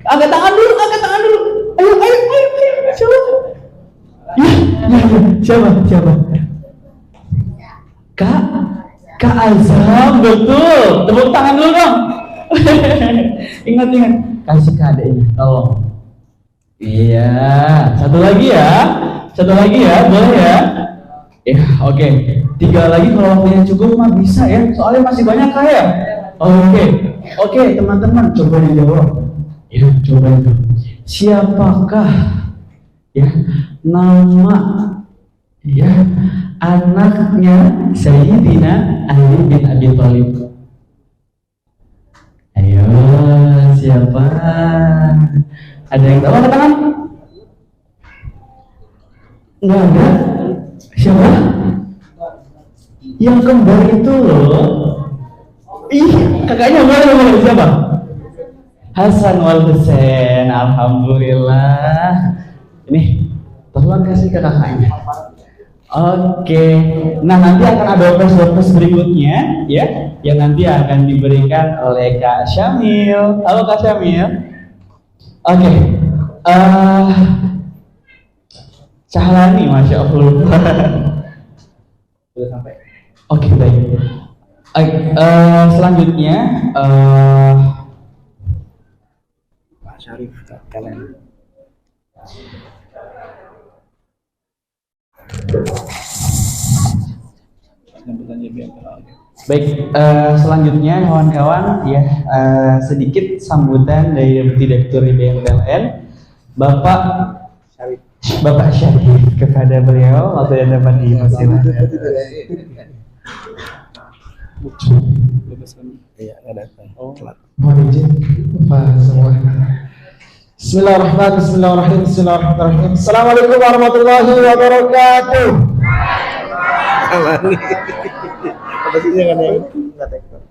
Angkat tangan dulu. Ayo. Siapa? Ya. Siapa? Kak Azam, betul. Tepuk tangan dulu dong. Ingat. Kasih ke adeknya, tolong. Iya. Satu lagi ya, boleh ya? Ya, oke. 3 lagi kalau waktunya cukup mah bisa ya. Soalnya masih banyak ya. Oke, teman-teman coba dijawab. Ya, coba itu. Siapakah ya nama ya anaknya Sayyidina Ali bin Abi Thalib? Ayo, siapa? Ada yang tahu angkat tangan? Enggak ada. Siapa? Yang kembar itu loh. Ih, kakaknya mana siapa? Hasan wal Husain. Alhamdulillah. Ini tolong kasih ke kakaknya. Oke. Nah, nanti akan ada dompet berikutnya ya, yang nanti akan diberikan oleh Kak Syamil. Halo Kak Syamil. Oke. Cahlani, masya Allah. Sudah sampai. Oke, baik. Selanjutnya Pak Syarif, kalian. Baik, selanjutnya kawan-kawan ya, sedikit sambutan dari Direktur BMPLN Bapak Syarif kepada beliau. Waktu yang dapat dipersilakan. Mohon izin Pak semua. Bismillahirrahmanirrahim. Assalamualaikum warahmatullahi wabarakatuh.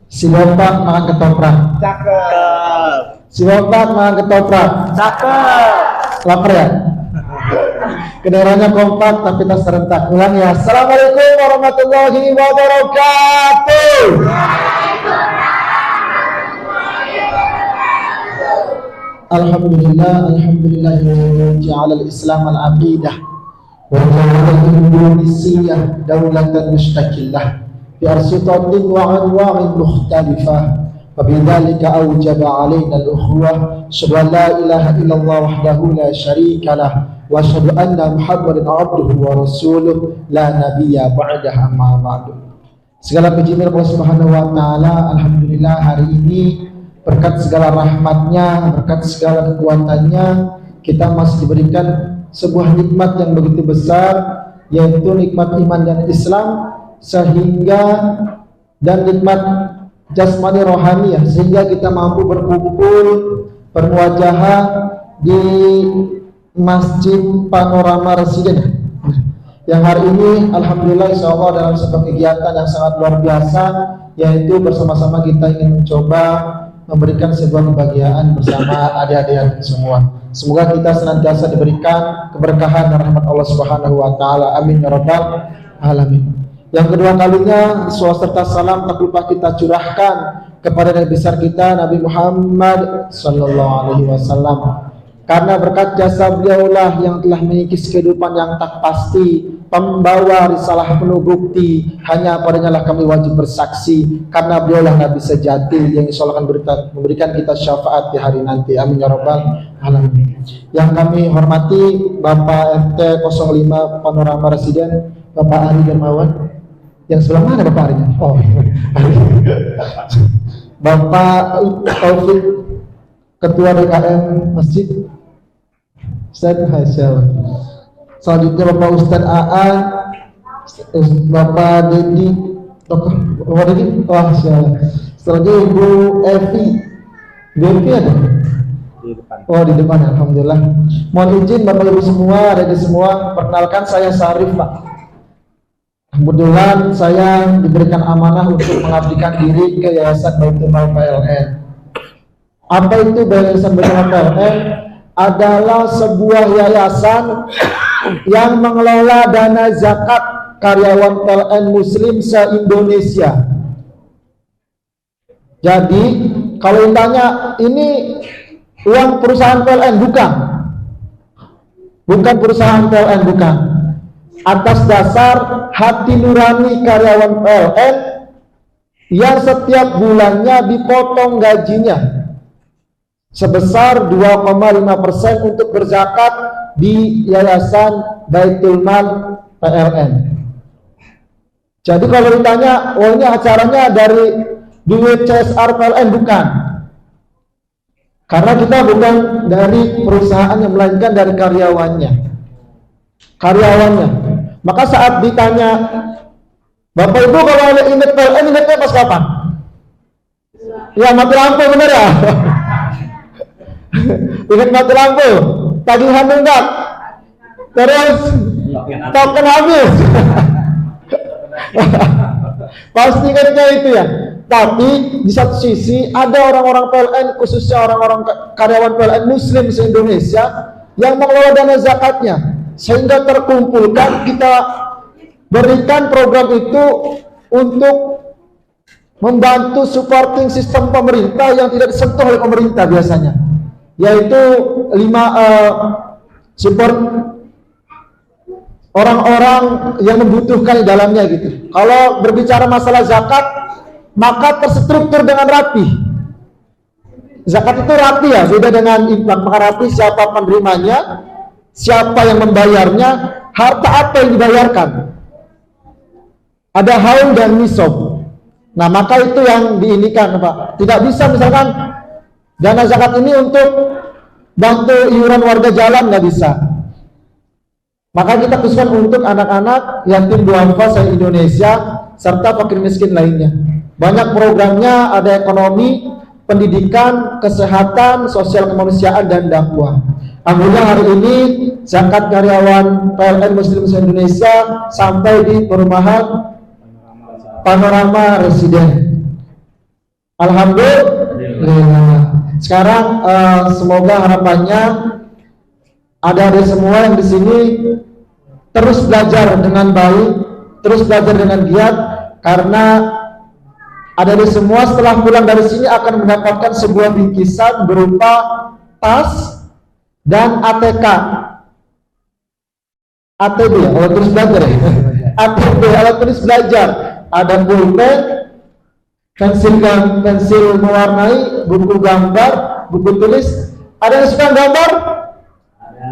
Si Bapak makan ketoprak. Cakep. Si Bapak makan ketoprak. Cakep. Lapar ya? Kedengarannya kompak tapi tak serentak. Ulang ya. Assalamualaikum warahmatullahi wabarakatuh. Alhamdulillah ja'ala al-Islam al-aqidah wa ja'ala al-Indonesia dawlatan mustaqillah bi arsitatin wa anwa'in mukhtalifah wa bidzalika awjaba 'alaina al-ukhuwah syahadu la ilaha illallah wahdahu la syarika lah wa syahadu anna Muhammadan 'abduhu wa rasuluh la nabiyya ba'dahu amma ba'du. Segala puji milik Allah Subhanahu wa taala. Alhamdulillah hari ini berkat segala rahmatnya, berkat segala kekuatannya, kita masih diberikan sebuah nikmat yang begitu besar, yaitu nikmat iman dan Islam, sehingga dan nikmat jasmani rohani, sehingga kita mampu berkumpul bermuajahah di Masjid Panorama Residen yang hari ini alhamdulillah insyaallah dalam sebuah kegiatan yang sangat luar biasa, yaitu bersama-sama kita ingin mencoba memberikan sebuah kebahagiaan bersama adik-adik semua. Semoga kita senantiasa diberikan keberkahan dan rahmat Allah Subhanahu wa taala. Amin ya rabbal alamin. Yang kedua kalinya serta salam tak lupa kita curahkan kepada Nabi besar kita Nabi Muhammad sallallahu alaihi wasallam. Karena berkat jasa beliaulah yang telah mengikis kehidupan yang tak pasti, pembawa risalah penuh bukti, hanya padanya lah kami wajib bersaksi, karena beliaulah Nabi sejati yang insya Allah akan memberikan kita syafaat di hari nanti. Amin ya rabbal alamin. Yang kami hormati Bapak RT 05 Panorama Residen, Bapak Ari Dermawan. Yang sebelah mana Bapak Arinya? Oh, Bapak Taufik, Ketua DKM Masjid. Ustaz Hasyal. Selanjutnya Bapak Ustaz Aan, Bapak Dedi, Bapak Dedi, wah siapa? Selanjutnya Ibu Evi. Ibu Evi ada? Di depan. Oh di depan, alhamdulillah. Mohon izin Bapak Ibu semua, ada semua. Perkenalkan saya Sarif Pak. Kebetulan saya diberikan amanah untuk mengabdikan diri ke Yayasan Baitul Mal PLN. Apa itu Yayasan Baitul Mal PLN? Adalah sebuah yayasan yang mengelola dana zakat karyawan PLN Muslim se-Indonesia. Jadi kalau ditanya ini uang perusahaan PLN, bukan perusahaan PLN, bukan. Atas dasar hati nurani karyawan PLN yang setiap bulannya dipotong gajinya sebesar 2,5% untuk berzakat di Yayasan Baitul Mal PLN. Jadi kalau ditanya, oh ini acaranya dari duit CSR PLN, bukan. Karena kita bukan dari perusahaan yang melainkan dari karyawannya. Maka saat ditanya, Bapak Ibu kalau ingat PLN, ingatnya pas kapan? Ya mati lampu, bener ya? Ingat mati lampu, tagihan nunggak, terus token habis. Pasti ingatnya itu ya. Tapi di satu sisi ada orang-orang PLN, khususnya orang-orang karyawan PLN Muslim se-Indonesia yang mengelola dana zakatnya, sehingga terkumpulkan kita berikan program itu untuk membantu supporting sistem pemerintah yang tidak disentuh oleh pemerintah biasanya, yaitu 5 support orang-orang yang membutuhkan di dalamnya gitu. Kalau berbicara masalah zakat, maka terstruktur dengan rapi. Zakat itu rapi ya, beda dengan infak. Maka rapi siapa penerimanya, siapa yang membayarnya, harta apa yang dibayarkan. Ada haul dan nisab. Nah maka itu yang diinikan Pak. Tidak bisa misalkan dana zakat ini untuk bantu iuran warga jalan, nggak bisa. Maka kita khususkan untuk anak-anak yatim duafa se-Indonesia serta fakir miskin lainnya. Banyak programnya, ada ekonomi, pendidikan, kesehatan, sosial kemanusiaan, dan dakwah. Alhamdulillah hari ini zakat karyawan PLN Muslim se-Indonesia sampai di perumahan Panorama Residen. Alhamdulillah. Sekarang semoga harapannya ada semua yang di sini terus belajar dengan baik, terus belajar dengan giat, karena ada semua setelah pulang dari sini akan mendapatkan sebuah bingkisan berupa tas dan ATK, ATB ya, alat tulis belajar ya, ATB, alat tulis belajar, ada pulpen, pensil mewarnai, buku gambar, buku tulis. Ada yang suka gambar?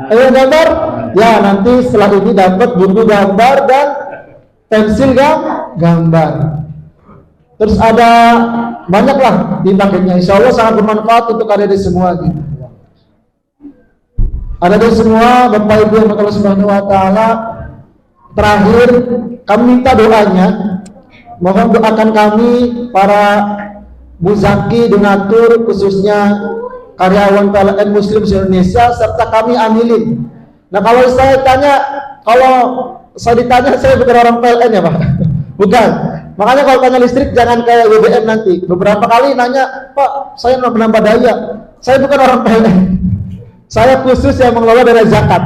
Ayo gambar? Ya nanti setelah ini dapat buku gambar dan pensil gambar. Terus ada banyak lah di paketnya. Insya Allah sangat bermanfaat untuk ada di semua gitu. Ada di semua Bapak Ibu yang Allah Subhanahu Wa Taala. Terakhir kami minta doanya. Mohon doakan kami para muzaki, donatur, khususnya karyawan PLN Muslim Indonesia serta kami amilin. Nah kalau saya ditanya saya bukan orang PLN ya Pak, bukan. Makanya kalau tanya listrik jangan kayak BBM nanti. Beberapa kali nanya, Pak saya mau menambah daya. Saya bukan orang PLN. Saya khusus yang mengelola dana zakat.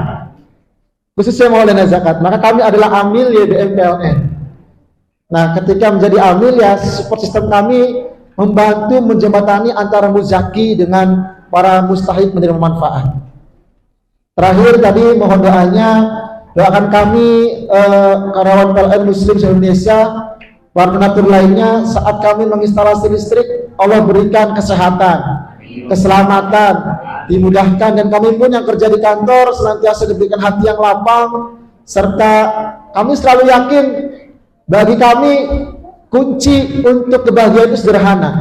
Maka kami adalah amil YBM PLN. Nah ketika menjadi amil ya support sistem kami membantu menjembatani antara muzaki dengan para mustahik menerima manfaat. Terakhir tadi mohon doanya, doakan kami karyawan PLN Muslim Indonesia, para donatur lainnya saat kami menginstalasi listrik, Allah berikan kesehatan, keselamatan, dimudahkan, dan kami pun yang kerja di kantor senantiasa diberikan hati yang lapang, serta kami selalu yakin Bagi kami kunci untuk kebahagiaan itu sederhana.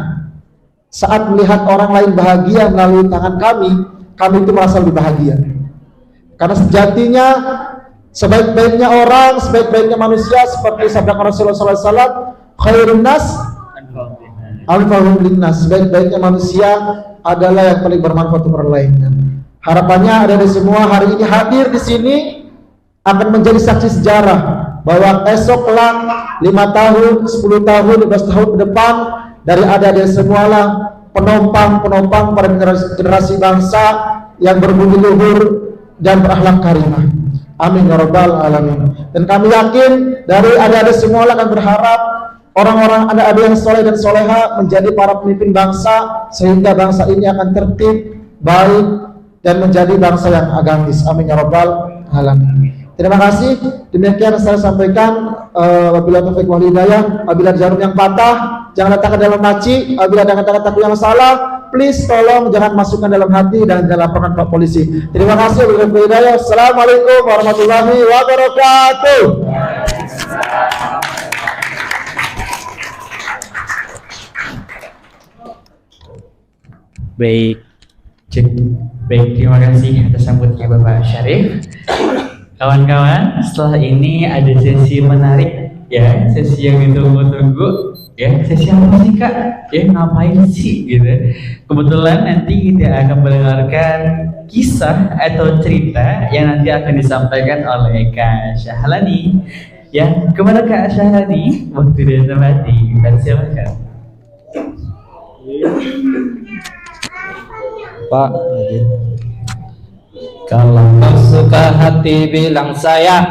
Saat melihat orang lain bahagia melalui tangan kami itu merasa lebih bahagia. Karena sejatinya sebaik-baiknya orang, sebaik-baiknya manusia seperti sabda Rasulullah SAW, khairun nas anfa'uhum linnas. Sebaik-baiknya manusia adalah yang paling bermanfaat untuk orang lain. Harapannya ada di semua hari ini hadir di sini akan menjadi saksi sejarah bahwa esok kelak 5 tahun, 10 tahun, 15 tahun ke depan dari adik-adik semualah penopang pada generasi bangsa yang berbudi luhur dan berakhlak karimah. Amin ya rabbal alamin. Dan kami yakin dari adik-adik semualah akan berharap orang-orang adik-adik yang soleh dan soleha menjadi para pemimpin bangsa sehingga bangsa ini akan tertib, baik dan menjadi bangsa yang agamis. Amin ya rabbal alamin. Terima kasih. Demikian saya sampaikan. Wabillahi taufiq wal hidayah. Apabila jarum yang patah, jangan letakkan dalam laci. Apabila ada kata-kata yang salah, please tolong jangan masukkan dalam hati dan jangan laporkan ke polisi. Terima kasih. Wabillahi taufiq wal hidayah. Assalamualaikum warahmatullahi wabarakatuh. Baik, terima kasih atas sambutannya Bapak Syarif. Kawan-kawan, setelah ini ada sesi menarik ya, sesi yang ditunggu-tunggu ya. Sesi apa sih Kak? Ya ngapain sih gitu. Kebetulan nanti kita akan mendengarkan kisah atau cerita yang nanti akan disampaikan oleh Kak Syahlani. Ya, kepada Kak Syahlani, waktu dan tempat silakan. Pak, kalau kau suka hati bilang saya.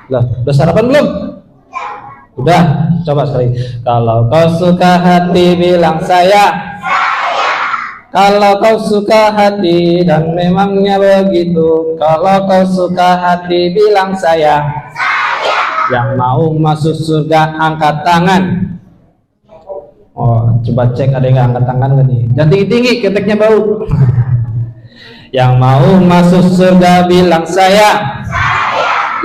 Loh, udah sarapan belum? Udah, coba sekali. Kalau kau suka hati bilang saya. Kalau kau suka hati dan memangnya begitu. Kalau kau suka hati bilang saya. Yang mau masuk surga angkat tangan. Oh, coba cek ada yang angkat tangan gak nih? Jangan tinggi-tinggi, keteknya bau. Yang mau masuk surga bilang saya.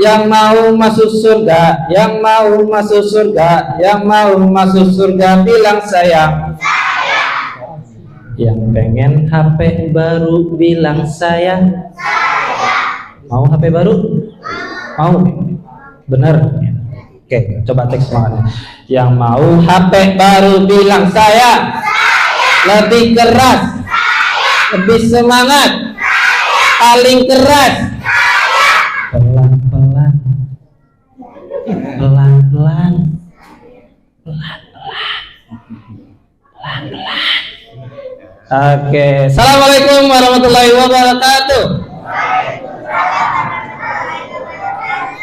Yang mau masuk surga, yang mau masuk surga, yang mau masuk surga bilang saya. Yang pengen HP baru bilang saya. Mau HP baru? Mau? Bener? Oke, coba teks semangatnya. Yang mau HP baru bilang saya. Lebih keras, lebih semangat, paling keras. Pelan-pelan, pelan-pelan, pelan-pelan, pelan-pelan. Oke, assalamualaikum warahmatullahi wabarakatuh.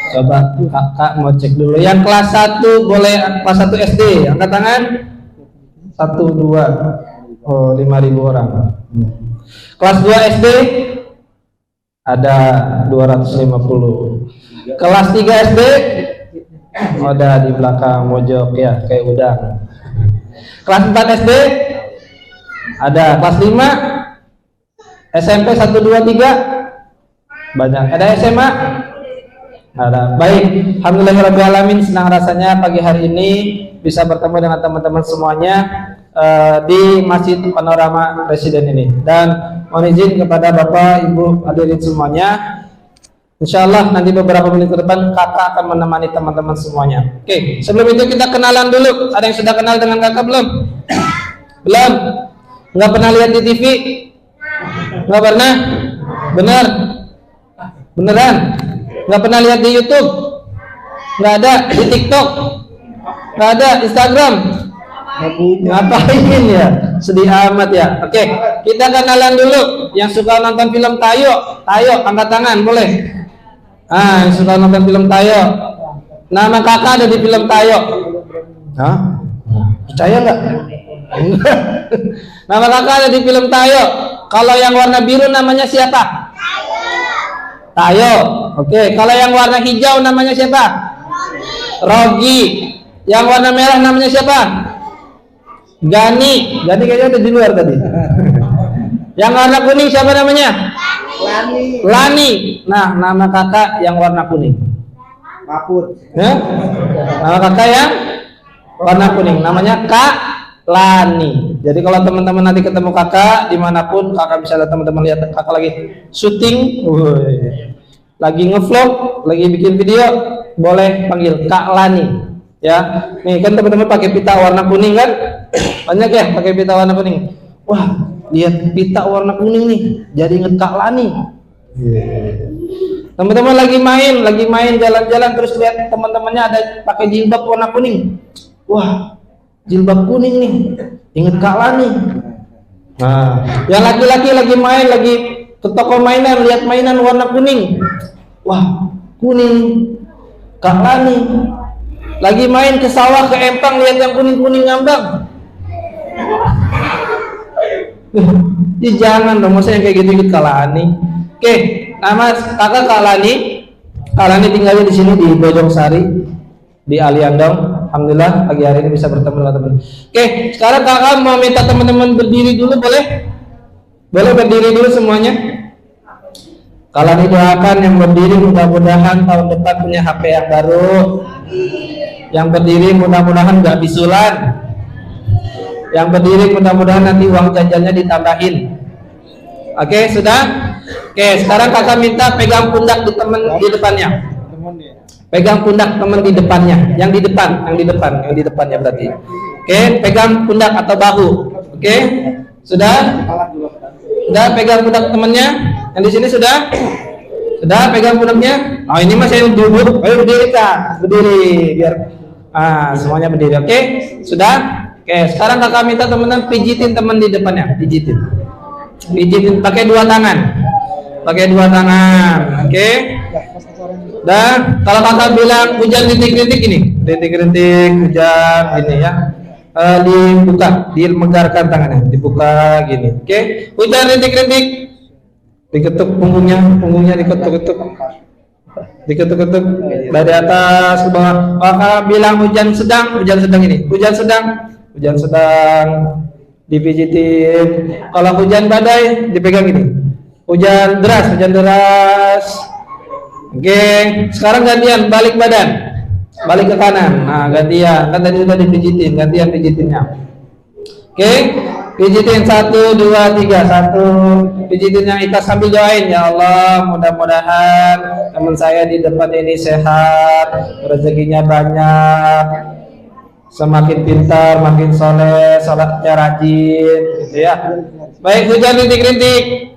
Coba kakak mau cek dulu. Yang kelas 1 boleh, kelas 1 SD angkat tangan. 1, 2. Oh, 5.000 orang. Kelas 2 SD ada 250. Kelas 3 SD ada di belakang mojok ya, kayak udang. Kelas 4 SD ada. Kelas 5 SMP 1, 2, 3 banyak. Ada SMA ada. Baik, alhamdulillahirrahmanirrahim. Senang rasanya pagi hari ini bisa bertemu dengan teman-teman semuanya di Masjid Panorama Presiden ini. Dan mohon izin kepada Bapak, Ibu, hadirin semuanya. Insya Allah nanti beberapa menit ke depan kakak akan menemani teman-teman semuanya. Oke, sebelum itu kita kenalan dulu. Ada yang sudah kenal dengan kakak belum? Belum? Nggak pernah lihat di TV? Nggak pernah? Bener? Beneran? Nggak pernah lihat di YouTube? Nggak ada? Di TikTok? Nggak ada? Instagram? Ngapain ya? Sedih amat ya. Oke, kita kenalan dulu. Yang suka nonton film Tayo, angkat tangan boleh. Yang suka nonton film Tayo. Nama kakak ada di film Tayo. Hah? Percaya nggak? Nama kakak ada di film Tayo. Kalau yang warna biru namanya siapa? Tayo. Oke, kalau yang warna hijau namanya siapa? Rogi. Yang warna merah namanya siapa? Gani. Gani kayaknya ada di luar tadi. Yang warna kuning siapa namanya? Lani. Nah, nama kakak yang warna kuning. Ya? Nama kakak yang warna kuning, namanya Kak Lani. Jadi kalau teman-teman nanti ketemu kakak dimanapun, kakak bisa lihat teman-teman lihat kakak lagi syuting, lagi ngevlog, lagi bikin video, boleh panggil Kak Lani. Ya, nih kan teman-teman pakai pita warna kuning kan? Banyak ya pakai pita warna kuning. Wah, lihat pita warna kuning nih, jadi inget Kak Lani. Teman-teman lagi main jalan-jalan terus lihat teman-temannya ada pakai jilbab warna kuning. Wah, jilbab kuning nih, inget Kak Lani. Nah, yang laki-laki lagi main, lagi ke toko mainan, lihat mainan warna kuning. Wah, kuning, Kak Lani. Lagi main ke sawah, ke empang, lihat yang kuning-kuning ngambang. Jangan dong, masa yang kayak gitu Kak Lani. Oke, nama kakak Kak Lani. Kak Lani tinggalnya di sini di Bojong Sari, di Aliandong. Alhamdulillah pagi hari ini bisa bertemu dengan teman. Oke, sekarang kakak mau minta teman-teman berdiri dulu, boleh? Boleh berdiri dulu semuanya. Kak Lani doakan yang berdiri mudah-mudahan tahun depan punya HP yang baru. Yang berdiri mudah-mudahan nggak bisulan. Yang berdiri mudah-mudahan nanti uang jajannya ditambahin. Oke, sudah? Oke, sekarang kakak minta pegang pundak di teman di depannya. Pegang pundak teman di depannya, yang di depannya berarti. Oke, pegang pundak atau bahu. Oke, sudah? Sudah pegang pundak temannya? Yang di sini sudah? Sudah pegang pundaknya? Oh, ini masih duduk. Ayo berdiri Kak, berdiri biar semuanya berdiri. Oke, sudah? Oke, sekarang kakak minta teman-teman pijitin teman di depannya, pijitin pakai dua tangan. Oke. Dan kalau kakak bilang hujan rintik-rintik ini, rintik-rintik hujan gini ya, dibuka, dimegarkan tangannya, dibuka gini. Oke, hujan rintik-rintik, diketuk punggungnya diketuk dari atas ke bawah. Kakak bilang hujan sedang ini, hujan sedang dipijitin. Kalau hujan badai dipegang gini. Hujan deras. Oke, sekarang gantian balik badan. Balik ke kanan. Nah, gantian. Kan tadi sudah dipijitin, gantian pijitinnya. Oke, pijitin 1 2 3. 1 pijitin yang ikhlas sambil doain, ya Allah, mudah-mudahan teman saya di depan ini sehat, rezekinya banyak, semakin pintar, makin soleh, salatnya rajin, gitu ya. Baik, hujan rintik-rintik,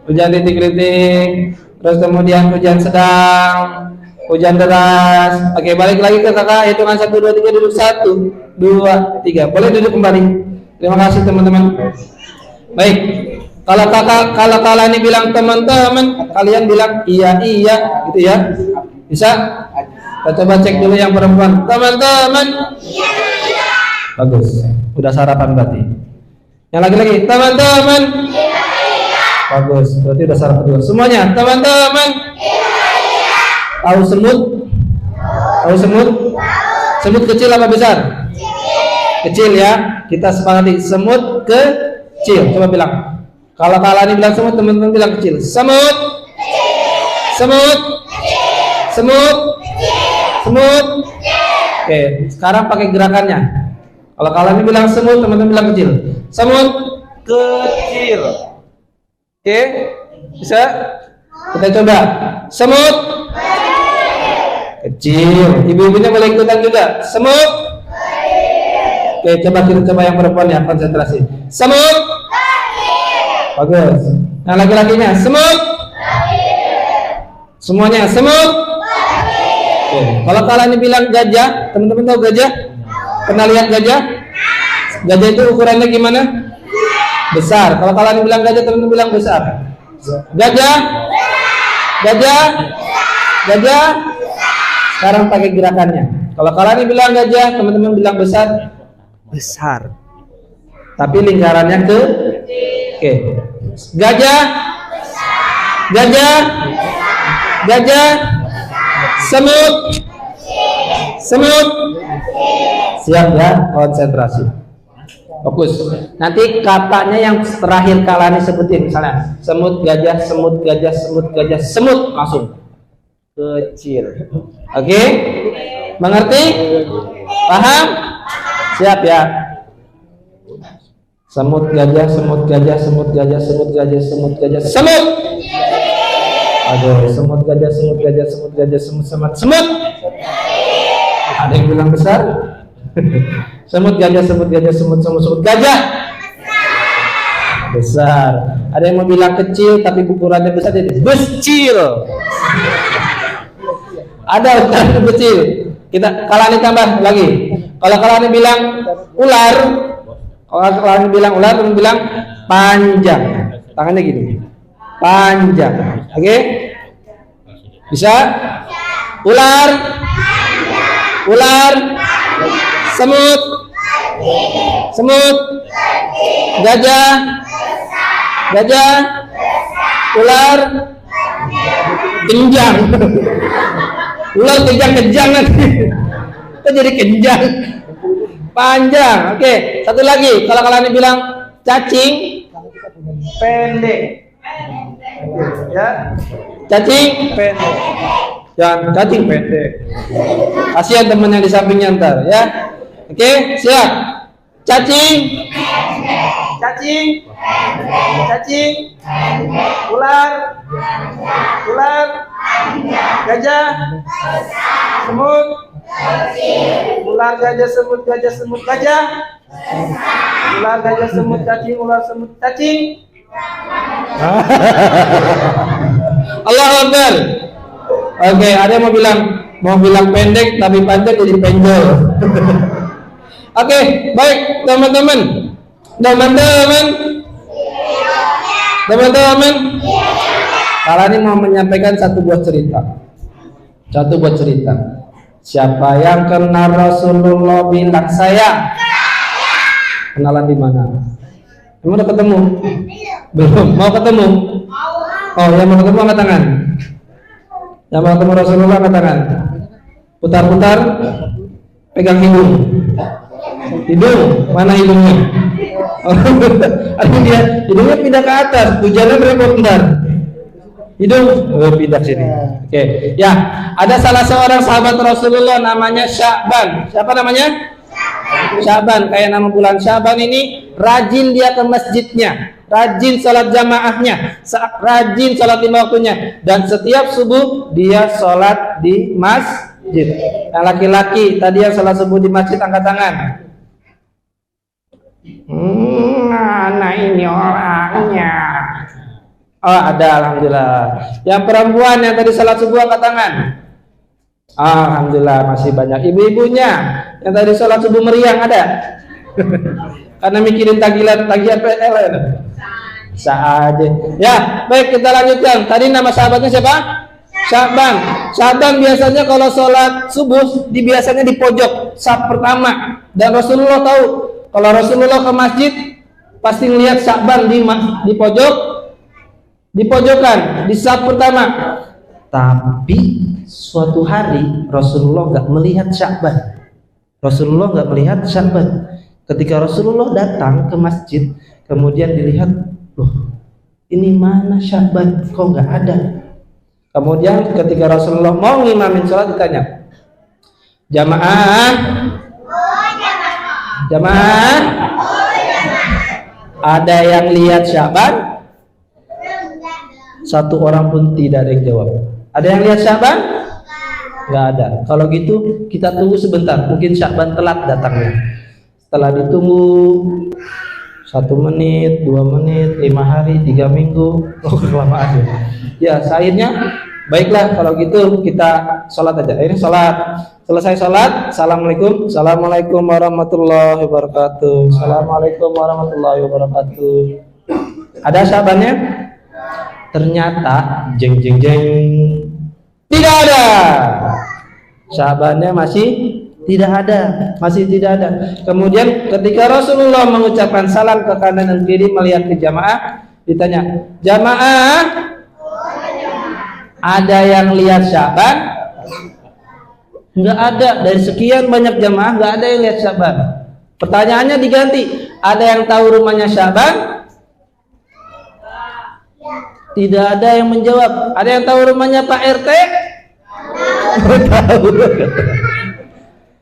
terus kemudian hujan sedang, hujan deras. Oke, balik lagi ke kakak, hitungan 1 2 3, duduk 1 2 3. Boleh duduk kembali. Terima kasih teman-teman. Baik, kalau Kak Lani bilang teman-teman, kalian bilang iya gitu ya. Bisa? Kita coba cek dulu yang perempuan. Teman-teman. Bagus. Udah sarapan berarti. Yang lagi-lagi, teman-teman. Bagus. Berarti udah sarapan dulu. Semuanya, teman-teman. Tahu semut? Semut kecil apa besar? Kecil ya. Kita sepakati semut kecil. Coba bilang. Kalau Kak Lani bilang semut, teman-teman bilang kecil. Semut. Oke, sekarang pakai gerakannya. Kalau Kak Lani bilang semut, teman-teman bilang kecil. Semut kecil. Oke, bisa? Kita coba. Semut kecil. Ibu-ibunya boleh ikutan juga. Semut. Oke, kita coba yang perempuan ya, konsentrasi. Semut. Bagus. Yang laki-lakinya semut. Semuanya semut. Oke. Kalau kalian bilang gajah, teman-teman tahu gajah? Pernah lihat gajah? Gajah itu ukurannya gimana? Besar. Kalau kalian bilang gajah, teman-teman bilang besar. Gajah. Sekarang pakai gerakannya. Kalau kalian bilang gajah, teman-teman bilang besar. Tapi lingkarannya ke oke. Gajah. Semut. Siap ya, konsentrasi. Fokus. Nanti katanya yang terakhir Kak Lani sebutin, misalnya semut gajah, semut langsung. kecil. Oke? Mengerti? Paham? Siap ya? Semut gajah, semut gajah, semut gajah, semut gajah, semut gajah, semut. Aduh, semut gajah, semut gajah, semut gajah, semut, semut, semut. Ada yang bilang besar? Semut gajah, semut gajah, semut, semut, semut gajah. Besar. Ada yang mau bilang kecil tapi ukurannya besar, jadi becil. Ada ukuran kecil. Kita kalau ini tambah lagi. Kalau kalian bilang ular, kalau kalian bilang ular, kalian bilang panjang. Tangannya gini. Panjang. Oke? Bisa? Ular. Ular. Semut. Semut. Gajah. Gajah. Ular. Kenjang. Ular kejang-kejang nanti. Itu jadi kenjang. Panjang. Oke, satu lagi. Kalau kalian bilang cacing, pendek. Ya. Cacing pendek. Jangan cacing pendek. Kasihan teman yang di sampingnya ntar ya. Oke, siap. Cacing. Cacing. Cacing. Ular. Ular. Gajah. Semut. Ular, gajah, semut, gajah, semut, gajah. Ular, gajah, semut, cacing, ular, semut, cacing. Allahu Akbar. Oke, ada yang mau bilang pendek tapi panjang jadi penjol. Oke, baik teman-teman. Teman-teman. Kalian ini mau menyampaikan satu buah cerita. Siapa yang kenal Rasulullah bilang saya. Kenalan di mana? Kamu udah ketemu? Belum. Mau ketemu? Oh, yang mau ketemu angkat tangan. Yang mau ketemu Rasulullah angkat tangan. Putar-putar. Pegang hidung. Hidung, mana hidungnya? Oh, dia hidungnya pindah ke atas. Hujannya berapa bentar? Hidung pindah sini. Oke. Ya, ada salah seorang sahabat Rasulullah namanya Sya'ban. Siapa namanya? Sya'ban. Kayak nama bulan Sya'ban ini, rajin dia ke masjidnya, rajin sholat jamaahnya, rajin sholat lima waktunya, dan setiap subuh dia sholat di masjid. Yang laki-laki tadi yang sholat subuh di masjid angkat tangan. Nah ini orangnya. Oh ada, alhamdulillah. Yang perempuan yang tadi salat subuh angkat tangan. Alhamdulillah masih banyak. Ibu-ibunya yang tadi salat subuh meriang ada? Karena mikirin tagihan PLN. Saja. Ya, baik kita lanjutkan. Tadi nama sahabatnya siapa? Sya'ban. Sya'ban biasanya kalau salat subuh biasanya di pojok saf pertama. Dan Rasulullah tahu kalau Rasulullah ke masjid pasti lihat Sya'ban di pojok. Di pojokan, di saf pertama. Tapi suatu hari Rasulullah nggak melihat Sya'ban. Ketika Rasulullah datang ke masjid, kemudian dilihat, loh, ini mana Sya'ban? Kok nggak ada? Kemudian ketika Rasulullah mau ngimamin sholat ditanya, jamaah, ada yang lihat Sya'ban? Satu orang pun tidak ada yang jawab. Ada yang lihat Sya'ban? Nggak ada. Kalau gitu kita tunggu sebentar. Mungkin Sya'ban telat datangnya. Setelah ditunggu 1 menit, 2 menit, 5 hari, 3 minggu. Oh kelamaan ya. Ya akhirnya baiklah kalau gitu kita sholat aja. Ini sholat. Selesai sholat, assalamualaikum. Assalamualaikum warahmatullahi wabarakatuh. Assalamualaikum warahmatullahi wabarakatuh. Ada Sya'bannya? Ternyata jeng tidak ada. Sya'bannya masih tidak ada. Kemudian ketika Rasulullah mengucapkan salam ke kanan dan kiri melihat ke jamaah, ditanya, jamaah, ada yang lihat Sya'ban? Enggak ada. Dari sekian banyak jamaah enggak ada yang lihat Sya'ban. Pertanyaannya diganti, ada yang tahu rumahnya Sya'ban? Tidak ada yang menjawab. Ada yang tahu rumahnya Pak RT? tahu.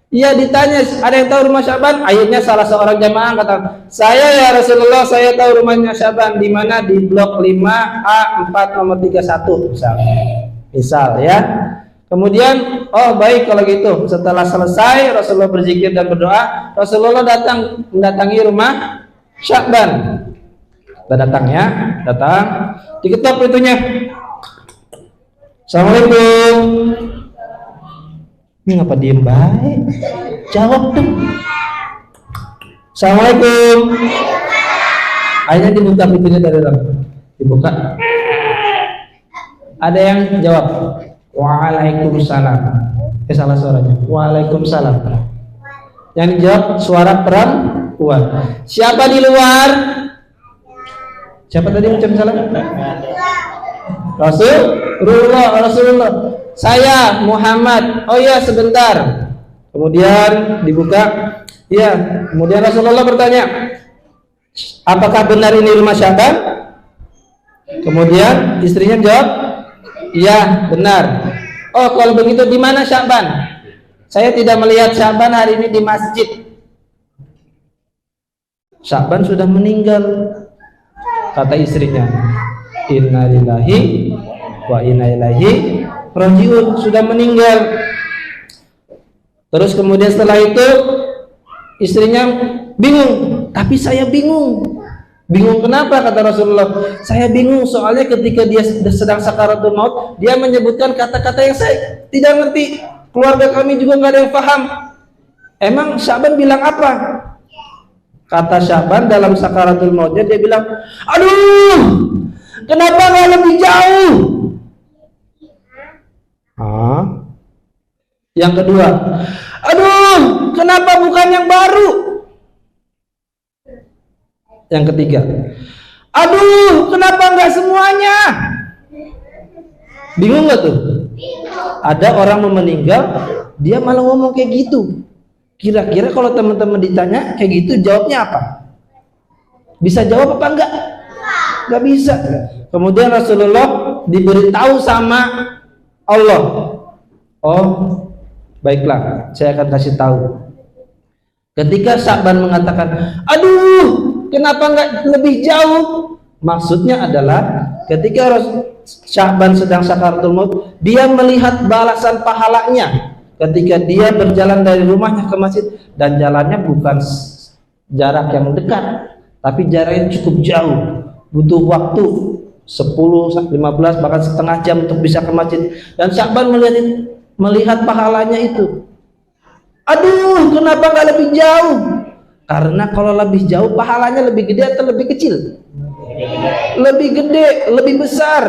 Iya ditanya, ada yang tahu rumah Syaban? Akhirnya salah seorang jamaah kata, saya ya Rasulullah, saya tahu rumahnya Syaban di mana, di blok 5A4 nomor 31 misal ya. Kemudian, oh baik kalau gitu. Setelah selesai Rasulullah berzikir dan berdoa, Rasulullah mendatangi rumah Syaban. Kita datang ya, datang, diketok pintunya. Assalamualaikum. Ini ngapa diem baik? Jawab tuh. Assalamualaikum. Akhirnya dibuka pintunya dari dalam. Dibuka. Ada yang jawab. Waalaikumsalam. Salah suaranya. Waalaikumsalam. Yang dijawab suara perempuan. Siapa di luar? Siapa tadi ucap salam? Rasulullah. Saya Muhammad. Oh iya sebentar. Kemudian dibuka. Iya. Kemudian Rasulullah bertanya, apakah benar ini rumah Syaban? Kemudian istrinya jawab, iya benar. Oh kalau begitu di mana Syaban? Saya tidak melihat Syaban hari ini di masjid. Syaban sudah meninggal. Kata istrinya, inna lillahi wa inna ilaihi rajiun, sudah meninggal. Terus kemudian setelah itu istrinya bingung, tapi saya bingung. Bingung kenapa? Kata Rasulullah, saya bingung soalnya ketika dia sedang sakaratul maut, dia menyebutkan kata-kata yang saya tidak ngerti. Keluarga kami juga nggak ada yang paham. Emang Syaban bilang apa? Kata Syaban dalam sakaratul mautnya, dia bilang, aduh, kenapa nggak lebih jauh? Yang kedua, aduh, kenapa bukan yang baru? Yang ketiga, aduh, kenapa nggak semuanya? Bingung nggak tuh? Ada orang mau meninggal, dia malah ngomong kayak gitu. Kira-kira kalau teman-teman ditanya kayak gitu, jawabnya apa? Bisa jawab apa enggak? Enggak bisa. Kemudian Rasulullah diberitahu sama Allah. Oh, baiklah, saya akan kasih tahu. Ketika Syaban mengatakan, aduh, kenapa enggak lebih jauh? Maksudnya adalah ketika Syaban sedang sakaratul maut, dia melihat balasan pahalanya. Ketika dia berjalan dari rumahnya ke masjid, dan jalannya bukan jarak yang dekat, tapi jarak yang cukup jauh, butuh waktu 10-15 bahkan setengah jam untuk bisa ke masjid. Dan Syaban melihat pahalanya itu. Aduh, kenapa nggak lebih jauh? Karena kalau lebih jauh pahalanya lebih gede atau lebih kecil? Lebih gede, lebih besar,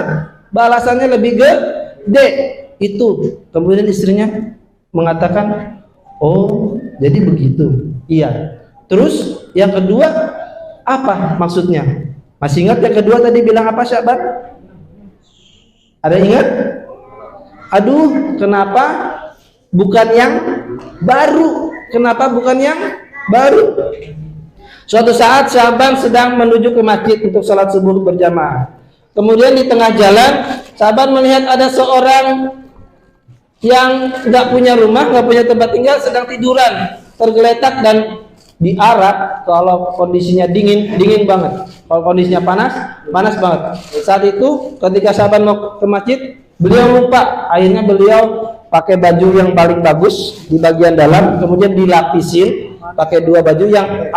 balasannya lebih gede. Itu. Kemudian istrinya mengatakan, oh jadi begitu. Iya. Terus yang kedua apa maksudnya? Masih ingat yang kedua tadi bilang apa Syaban? Ada ingat? Aduh, kenapa bukan yang baru? Kenapa bukan yang baru? Suatu saat Syaban sedang menuju ke masjid untuk sholat subuh berjamaah. Kemudian di tengah jalan Syaban melihat ada seorang yang nggak punya rumah, nggak punya tempat tinggal, sedang tiduran, tergeletak. Dan di Arab kalau kondisinya dingin banget, kalau kondisinya panas banget. Saat itu ketika Syaban mau ke masjid, beliau lupa, akhirnya beliau pakai baju yang paling bagus di bagian dalam, kemudian dilapisin pakai dua baju yang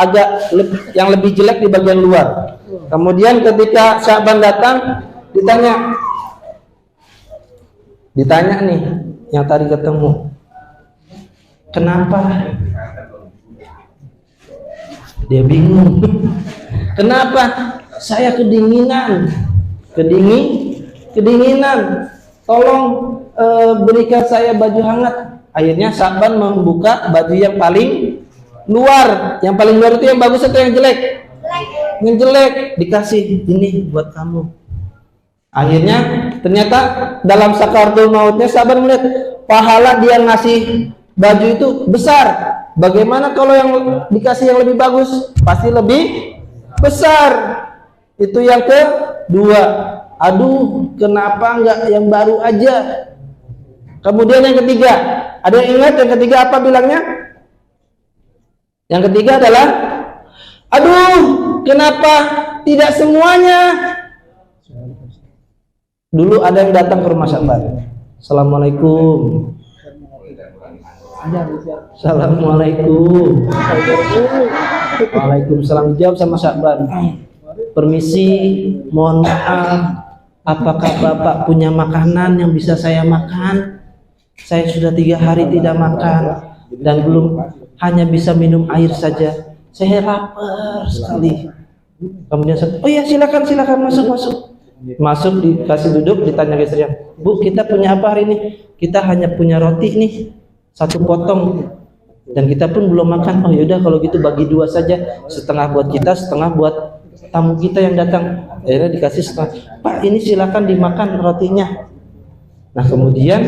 yang lebih jelek di bagian luar. Kemudian ketika Syaban datang, ditanya nih yang tadi ketemu, kenapa? Dia bingung. Kenapa? Saya kedinginan. Tolong berikan saya baju hangat. Akhirnya Syaban membuka baju yang paling luar. Yang paling luar itu yang bagus atau yang jelek? Yang jelek. Dikasih, ini buat kamu. Akhirnya ternyata dalam sakaratul mautnya Syaban melihat pahala dia ngasih baju itu besar. Bagaimana kalau yang dikasih yang lebih bagus? Pasti lebih besar. Itu yang kedua. Aduh, kenapa enggak yang baru aja? Kemudian yang ketiga, ada yang ingat yang ketiga apa bilangnya? Yang ketiga adalah, aduh, kenapa tidak semuanya? Dulu ada yang datang ke rumah Syakban. Assalamualaikum. Assalamualaikum. Waalaikumsalam. Dijawab sama Syakban. Permisi, mohon maaf, apakah Bapak punya makanan yang bisa saya makan? Saya sudah 3 hari tidak makan dan belum, hanya bisa minum air saja. Saya lapar sekali. Kemudian saya, oh ya silakan masuk, dikasih duduk, ditanya ke istrinya, Bu, kita punya apa hari ini? Kita hanya punya roti nih, 1 potong, dan kita pun belum makan. Oh yaudah kalau gitu bagi 2 saja, setengah buat kita, setengah buat tamu kita yang datang. Akhirnya dikasih setengah. Pak, ini silakan dimakan rotinya. Nah kemudian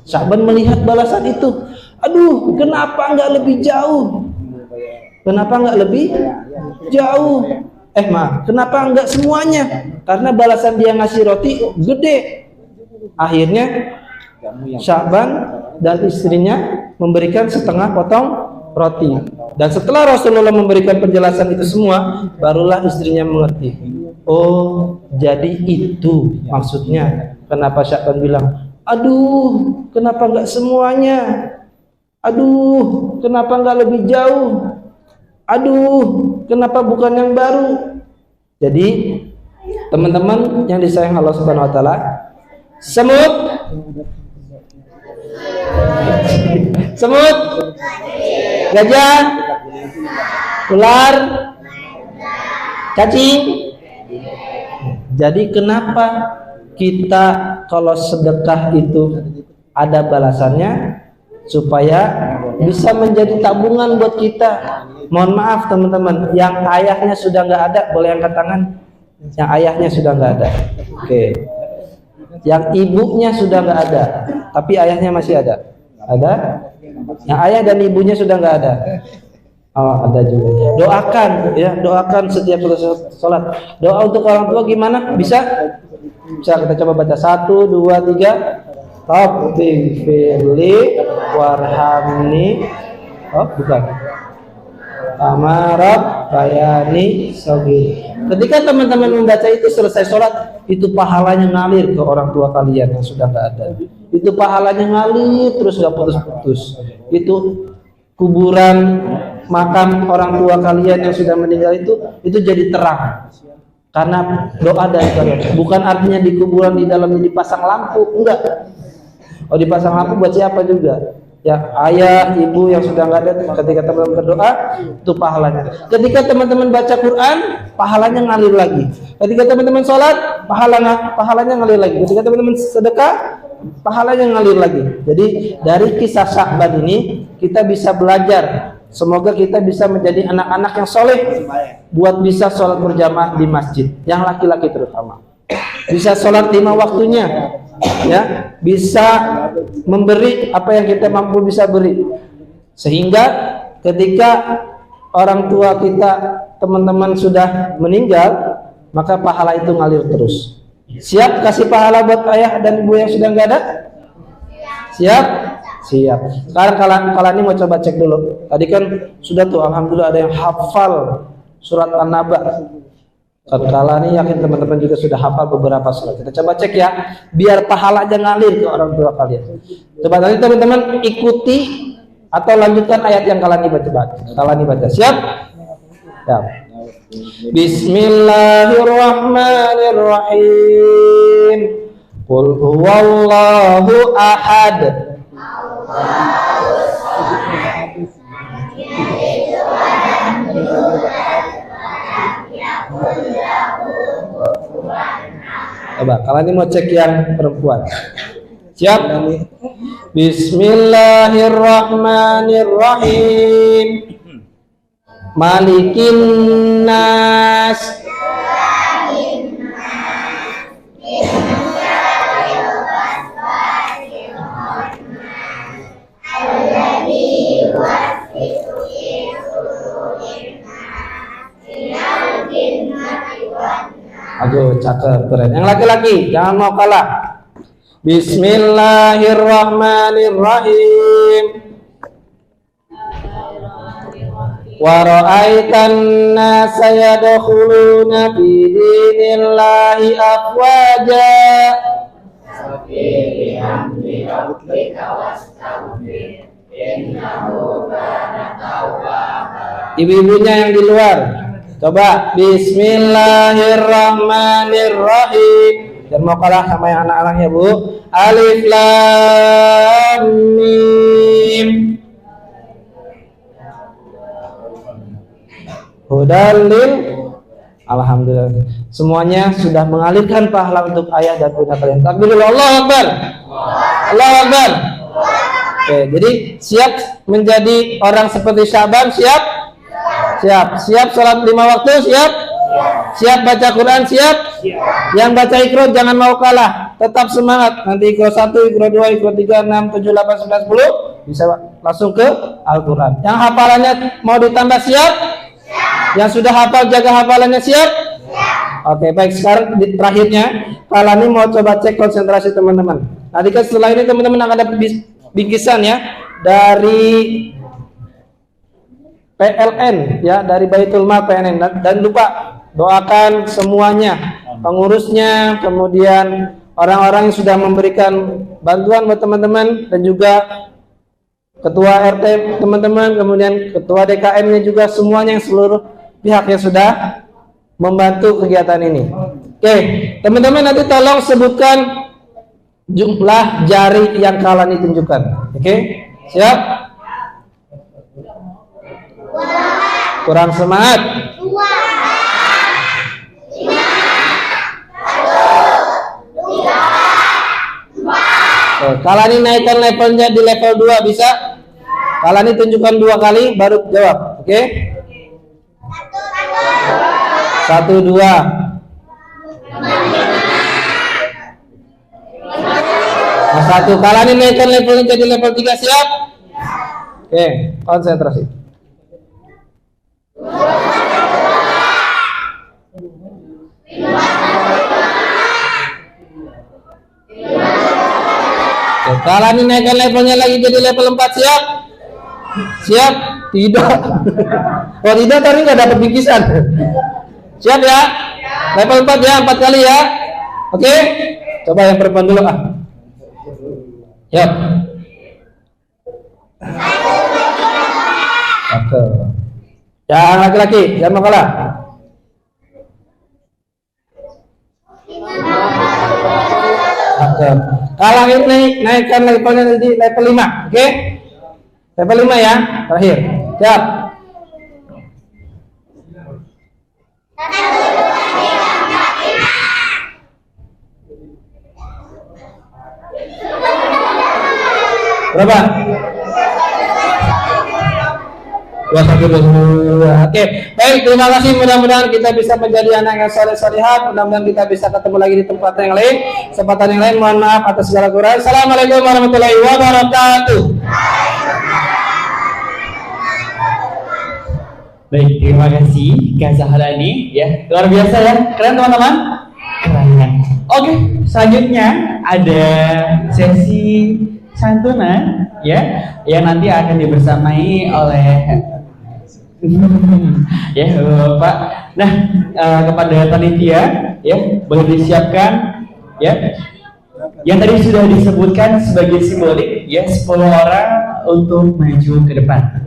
Syakban melihat balasan itu, aduh, kenapa nggak lebih jauh? Kenapa nggak lebih jauh? Kenapa nggak semuanya? Karena balasan dia ngasih roti gede. Akhirnya Syakban dan istrinya memberikan setengah potong roti. Dan setelah Rasulullah memberikan penjelasan itu semua, barulah istrinya mengerti. Oh, jadi itu maksudnya. Kenapa Syakban bilang, aduh, kenapa nggak semuanya? Aduh, kenapa nggak lebih jauh? Aduh, kenapa bukan yang baru? Jadi, teman-teman yang disayang Allah Subhanahu wa taala, semut, gajah, ular, cacing. Jadi kenapa kita kalau sedekah itu ada balasannya, supaya bisa menjadi tabungan buat kita. Mohon maaf teman-teman, yang ayahnya sudah nggak ada boleh angkat tangan. Yang ayahnya sudah nggak ada. Oke. Yang ibunya sudah nggak ada, tapi ayahnya masih ada. Ada? Yang ayah dan ibunya sudah nggak ada. Oh, ada juga. Doakan, ya, doakan setiap sholat. Doa untuk orang tua gimana? Bisa? Bisa, kita coba baca 1, 2, 3. Rabbi firli warhamni. Oh, bukan. Amarab bayani sogi. Ketika teman-teman membaca itu selesai sholat, itu pahalanya ngalir ke orang tua kalian yang sudah nggak ada. Itu pahalanya ngalir terus nggak putus-putus. Itu kuburan makam orang tua kalian yang sudah meninggal itu jadi terang karena doa dari kalian. Bukan artinya di kuburan di dalamnya dipasang lampu, enggak. Oh, dipasang lampu buat siapa juga? Ya, ayah, ibu yang sudah nggak ada, ketika teman-teman berdoa itu pahalanya. Ketika teman-teman baca Quran, pahalanya ngalir lagi. Ketika teman-teman sholat, pahalanya ngalir lagi. Ketika teman-teman sedekah, pahalanya ngalir lagi. Jadi dari kisah Syakban ini kita bisa belajar. Semoga kita bisa menjadi anak-anak yang soleh, buat bisa sholat berjamaah di masjid, yang laki-laki terutama. Bisa sholat 5 waktunya, ya, bisa memberi apa yang kita mampu bisa beri, sehingga ketika orang tua kita, teman-teman sudah meninggal, maka pahala itu ngalir terus. Siap kasih pahala buat ayah dan ibu yang sudah nggak ada? Siap? Siap. Sekarang kalian ini mau coba cek dulu. Tadi kan sudah tuh, alhamdulillah ada yang hafal surat An-Naba. Kala ini yakin teman-teman juga sudah hafal beberapa surat. Kita coba cek ya, biar pahalanya ngalir ke orang tua kalian. Coba nanti teman-teman ikuti atau lanjutkan ayat yang kalian baca. Siap? Ya. Bismillahirrahmanirrahim. Qul huwallahu ahad. Coba, kalian ini mau cek yang perempuan. Siap? Bismillahirrahmanirrahim. Malikin nas. Aduh, cakep, keren. Yang laki-laki jangan mau kalah. Bismillahirrahmanirrahim. Wa ra'aitan nasa yadkhuluna fi dinillahi afwaja. Ibu-ibunya yang di luar, coba Bismillahirrahmanirrahim. Dan mau kalah sama yang anak-anaknya, Bu. Alif Lam Mim. Hudalil. Alhamdulillah. Semuanya sudah mengalirkan pahala untuk ayah dan bunda kalian. Takbirullah, Allahu Akbar. Allahu Akbar. Oke, jadi siap menjadi orang seperti Syaban? Siap? Siap. Siap sholat 5 waktu? Siap? Siap baca Quran? Siap? Yang baca Iqra jangan mau kalah, tetap semangat. Nanti Iqra 1, Iqra 2, Iqra 3, 6, 7, 8, 9, 10 bisa langsung ke Al-Quran. Yang hafalannya mau ditambah siap? Yang sudah hafal jaga hafalannya siap? Oke, baik. Sekarang terakhirnya kalian ini mau coba cek konsentrasi teman-teman. Nanti kan setelah ini teman-teman akan dapat bingkisan ya dari PLN ya, dari Baitul Mal PLN. Dan lupa doakan semuanya, pengurusnya, kemudian orang-orang yang sudah memberikan bantuan buat teman-teman, dan juga ketua RT teman-teman, kemudian ketua DKM-nya juga, semuanya yang seluruh pihak yang sudah membantu kegiatan ini. Oke, teman-teman nanti tolong sebutkan jumlah jari yang kalian ditunjukkan. Oke, siap? Kurang semangat. Kalian ini naikkan levelnya di level 2 bisa? Kalian ini tunjukkan 2 kali baru jawab. Oke? 1, 2. Nah, 1. Kalian ini naikkan levelnya jadi level 3, siap? Oke, konsentrasi. Kalian ini naikkan levelnya lagi jadi level 4, siap? Siap? Tidak. Oh tidak, tadi nggak dapat bingkisan. Siap ya? Level 4 ya, 4 kali ya. Oke? Coba yang perempuan dulu ah. Siap. Oke. Yang laki-laki, jangan mau kalah. Oke. Kalau ini naikkan levelnya jadi level 5, oke? Level 5 ya, terakhir. Siap. Berapa? 21. Oke, baik, terima kasih. Mudah-mudahan kita bisa menjadi anak yang saleh-salihat. Mudah-mudahan kita bisa ketemu lagi di tempat yang lain, kesempatan yang lain. Mohon maaf atas segala kekurangan. Assalamualaikum warahmatullahi wabarakatuh. Baik, terima kasih Kak Zahrani ya, luar biasa ya, keren teman-teman, keren. Oke, selanjutnya ada sesi santunan ya, yang nanti akan dibersamai oleh ya Bapak. Nah, kepada panitia ya, boleh disiapkan ya, yang tadi sudah disebutkan sebagai simbolik ya, 10 orang untuk maju ke depan.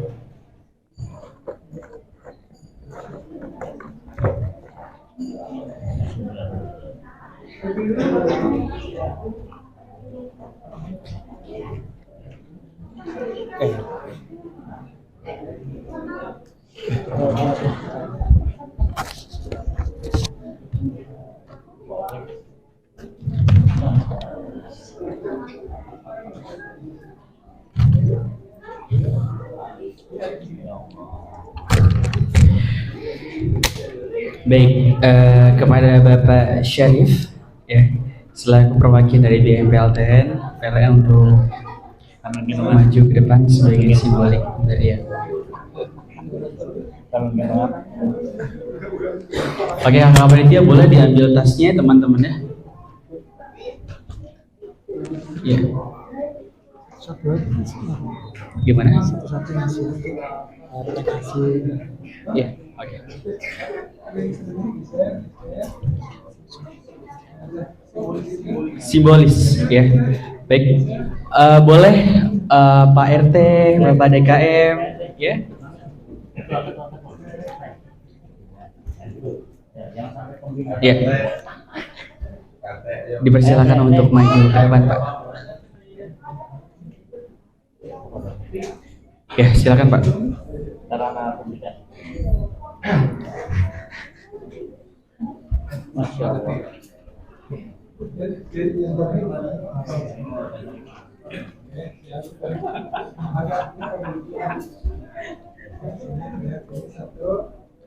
Baik, kepada Bapak Syarif ya, selaku perwakilan dari BMPLTN PLN untuk maju ke depan sebagai simbolik dari ya. Oke, kakak panitia boleh diambil tasnya teman-teman ya. Ya. Gimana? Ya, oke. Simbolis, ya. Baik. Boleh Pak RT, Bapak DKM, ya. Ya. Dipersilakan untuk maju ke depan, Pak. Ya, silakan, Pak. Masya Allah.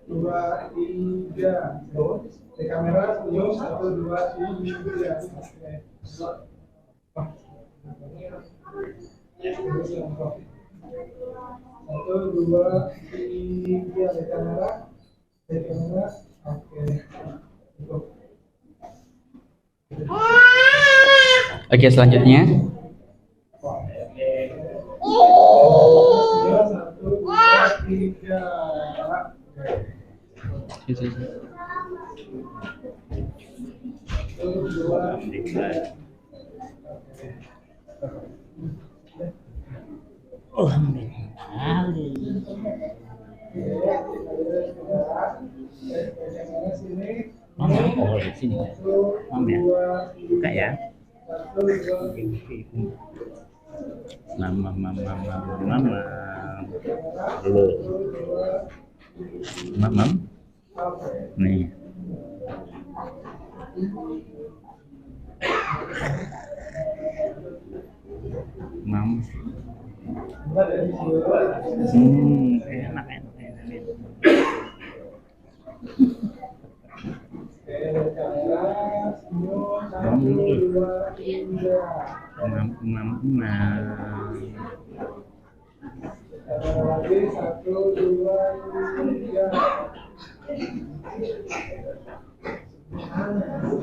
Dua, tiga, di kamera, senyum, 1, 2, 3. Satu, dua, tiga, di kamera, oke. Oke, selanjutnya. Satu, dua, tiga. Oh, di sini. Buka ya. Mama. Halo. Mama. Nih. Mam. Enak. Lagi 1, 2, 3.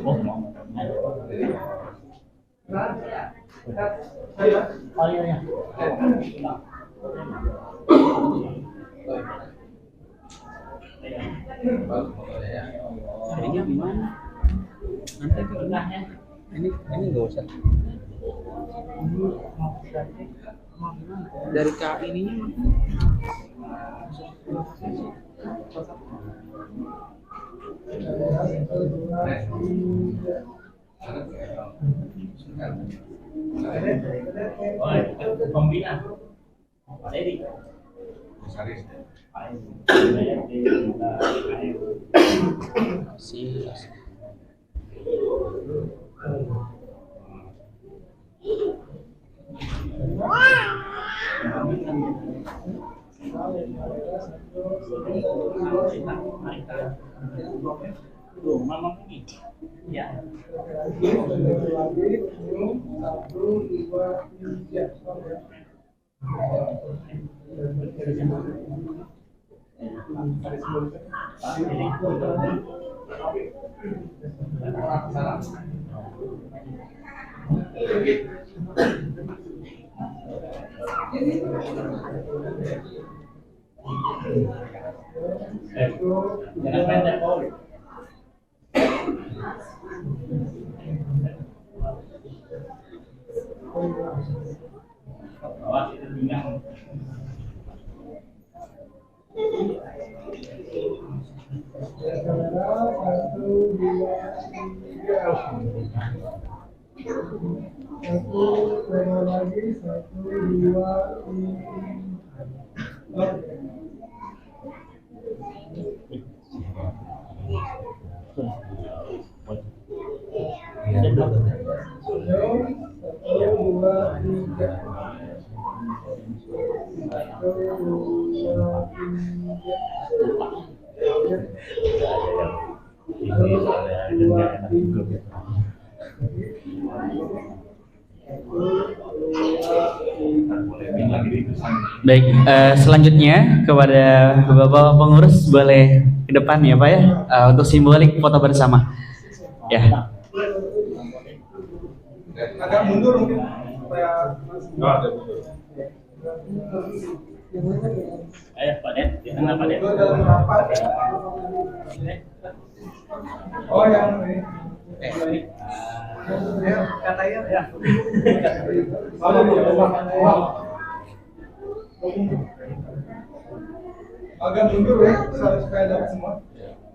Oh, mau. Oh iya. Ini gimana? Nanti tengahnya. Ini nggak usah. Dari K ininya. Pembina. Pak Edi. Mama pergi. Ya. 1, 2, 3. Jangan pendek, Paul. Awas itu bingung. Kamera 1, 2, 3. Satu, lagi 1, 2, 3. Baik, selanjutnya kepada Bapak pengurus boleh ke depan ya Pak ya, untuk simbolik foto bersama. Ya. Agak mundur mungkin supaya Ayo Pak Den, di tengah Pak Den. dalam rapat. Oh yang ini. Ya, katanya ya. Agak mundur ya, supaya dapat semua.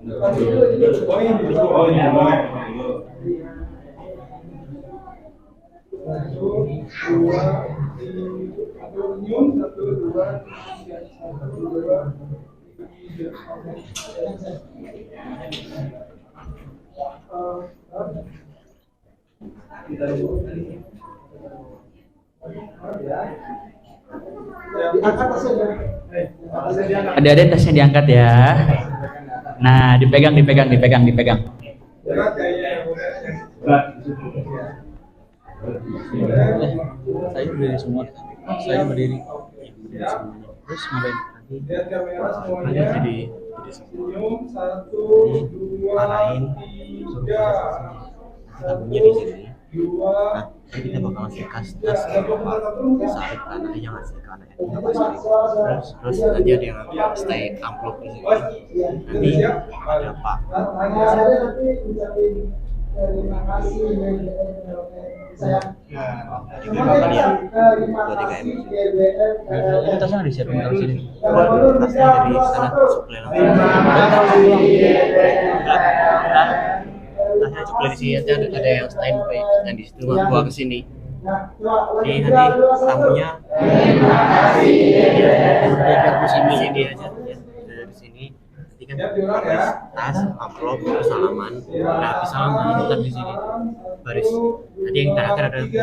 Oh ini dulu. Oh ini dulu. Satu, dua, satu senyum, satu, dua, tiga, satu, dua, tiga. Kita dulu. Diangkat tasnya. Adik-adik tasnya diangkat ya. Nah, dipegang. Berat kayaknya. Saya berdiri semua. Saya berdiri. Terus mulai. Lihat kamera semuanya. Senyum, satu, dua, tiga. Tamunya di sini. Dua. Kita bakal ngasih kas saat anaknya yang ngasih ke anaknya. Terus nanti ada yang stay amplop di sini. Nanti ada Pak. Terima kasih. Saya. Terima kali ya. 2-3 M. Itu tasnya disiapin dari sini. Tasnya dari sana suplai langsung. Tasnya suplai di sini ada yang standby dan di situ gua kesini. Jadi nanti tamunya di sini aja ya. Dari sini nanti kan tas, amplop, terus salaman. Nah, habis salaman ntar di sini baris. Nanti yang terakhir ada buku.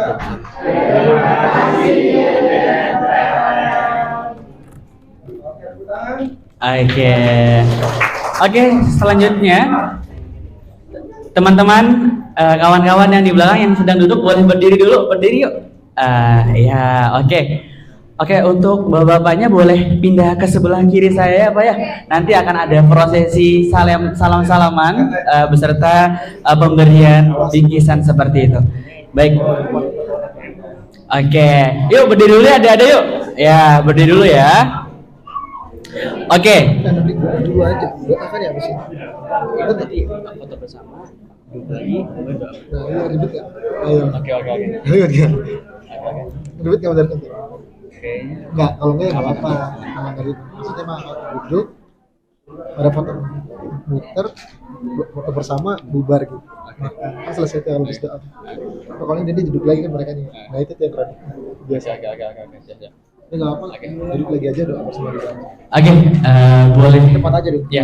Oke, selanjutnya teman-teman, kawan-kawan yang di belakang yang sedang duduk boleh berdiri dulu, berdiri yuk. Oke, untuk bapak-bapaknya boleh pindah ke sebelah kiri saya ya Pak ya. Nanti akan ada prosesi salam-salaman beserta pemberian bingkisan seperti itu. Baik. Oke, yuk berdiri dulu ya adik-adik yuk. Ya, berdiri dulu ya. Oke. Dulu aja, doakan ya abis ini. Itu tadi foto bersama. Lagi. Nah, ribet ya? Ayo. Oke. Ribet ya? Ribet nggak benar nanti? Enggak, kalau enggak ya nggak apa-apa. Nah, dari maksudnya mah duduk, ada foto muter, foto bersama, bubar gitu. Kan selesai tuh kalau habis doa. Pokoknya jadi duduk lagi kan mereka nih. Nah itu tuh yang keren. Biasa. Agak. Ini nggak apa, duduk lagi aja doa bersama kita. Oke, boleh. Tempat aja dulu. Ya,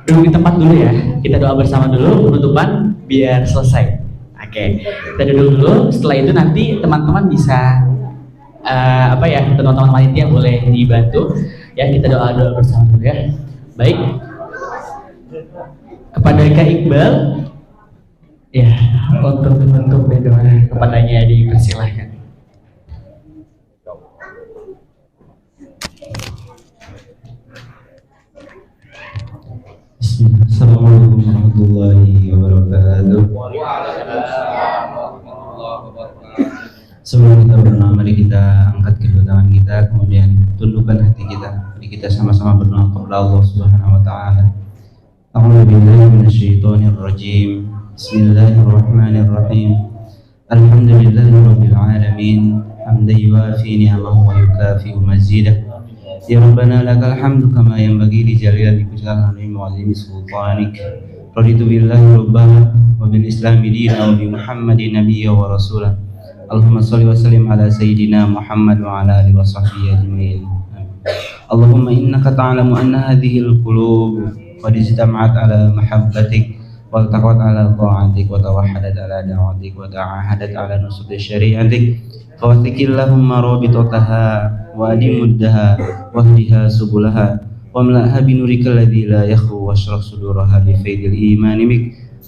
duduk di tempat dulu ya. Kita doa bersama dulu penutupan biar selesai. Oke, kita duduk dulu. Setelah itu nanti teman-teman bisa teman-teman panitia boleh dibantu. Ya, kita doa bersama dulu ya. Baik. Kepada Kak Iqbal, ya untuk menutup doa kepadanya dipersilahkan. Assalamualaikum warahmatullahi wabarakatuh. Sebelum kita berdoa, mari kita angkat kedua tangan kita, kemudian tundukkan hati kita. Mari kita sama-sama berdoa kepada Allah Subhanahu wa taala. A'udzu billahi minasyaitonir rajim. Bismillahirrahmanirrahim. Alhamdulillahirabbil alamin. Hamdan yuwafi ni'amahu wa yukafi'u mazidah. Ya Rabbana lakal hamdu kama yanbaghi li jalali wajhika wa 'azimi sultanik. Raditu billahi rabban wa bil islami dinan wa bi Muhammadin nabiyyan wa rasulan. Allahumma shalli wa sallim ala sayyidina Muhammad wa ala alihi wa sahbihi ajma'in. Allahumma innaka ta'lamu anna hadhihi al-qulub qad ijtama'at ala mahabbatik wa taqat ala ta'atik wa tawahhadat ala da'watik wa ta'ahadat ala nusrati syari'atik. Fawathikillahumma rabitataha wa adimuddaha wahdiha subulaha wa mla'ha binurika alladhi la yakhru washrah suduraha bifaidil imani bik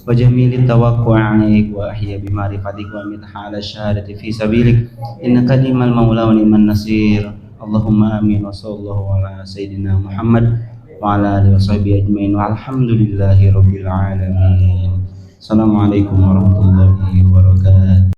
wa jamilit tawakku alaik wa ahya bimarifatik wa mitha ala syahadati fi sabilik innaka ni'mal maula wa ni'man nasir. Allahumma amin wa sallallahu ala sayyidina Muhammad wa ala alihi wa sahbihi ajma'in walhamdulillahi rabbil alamin. Assalamualaikum warahmatullahi wabarakatuh.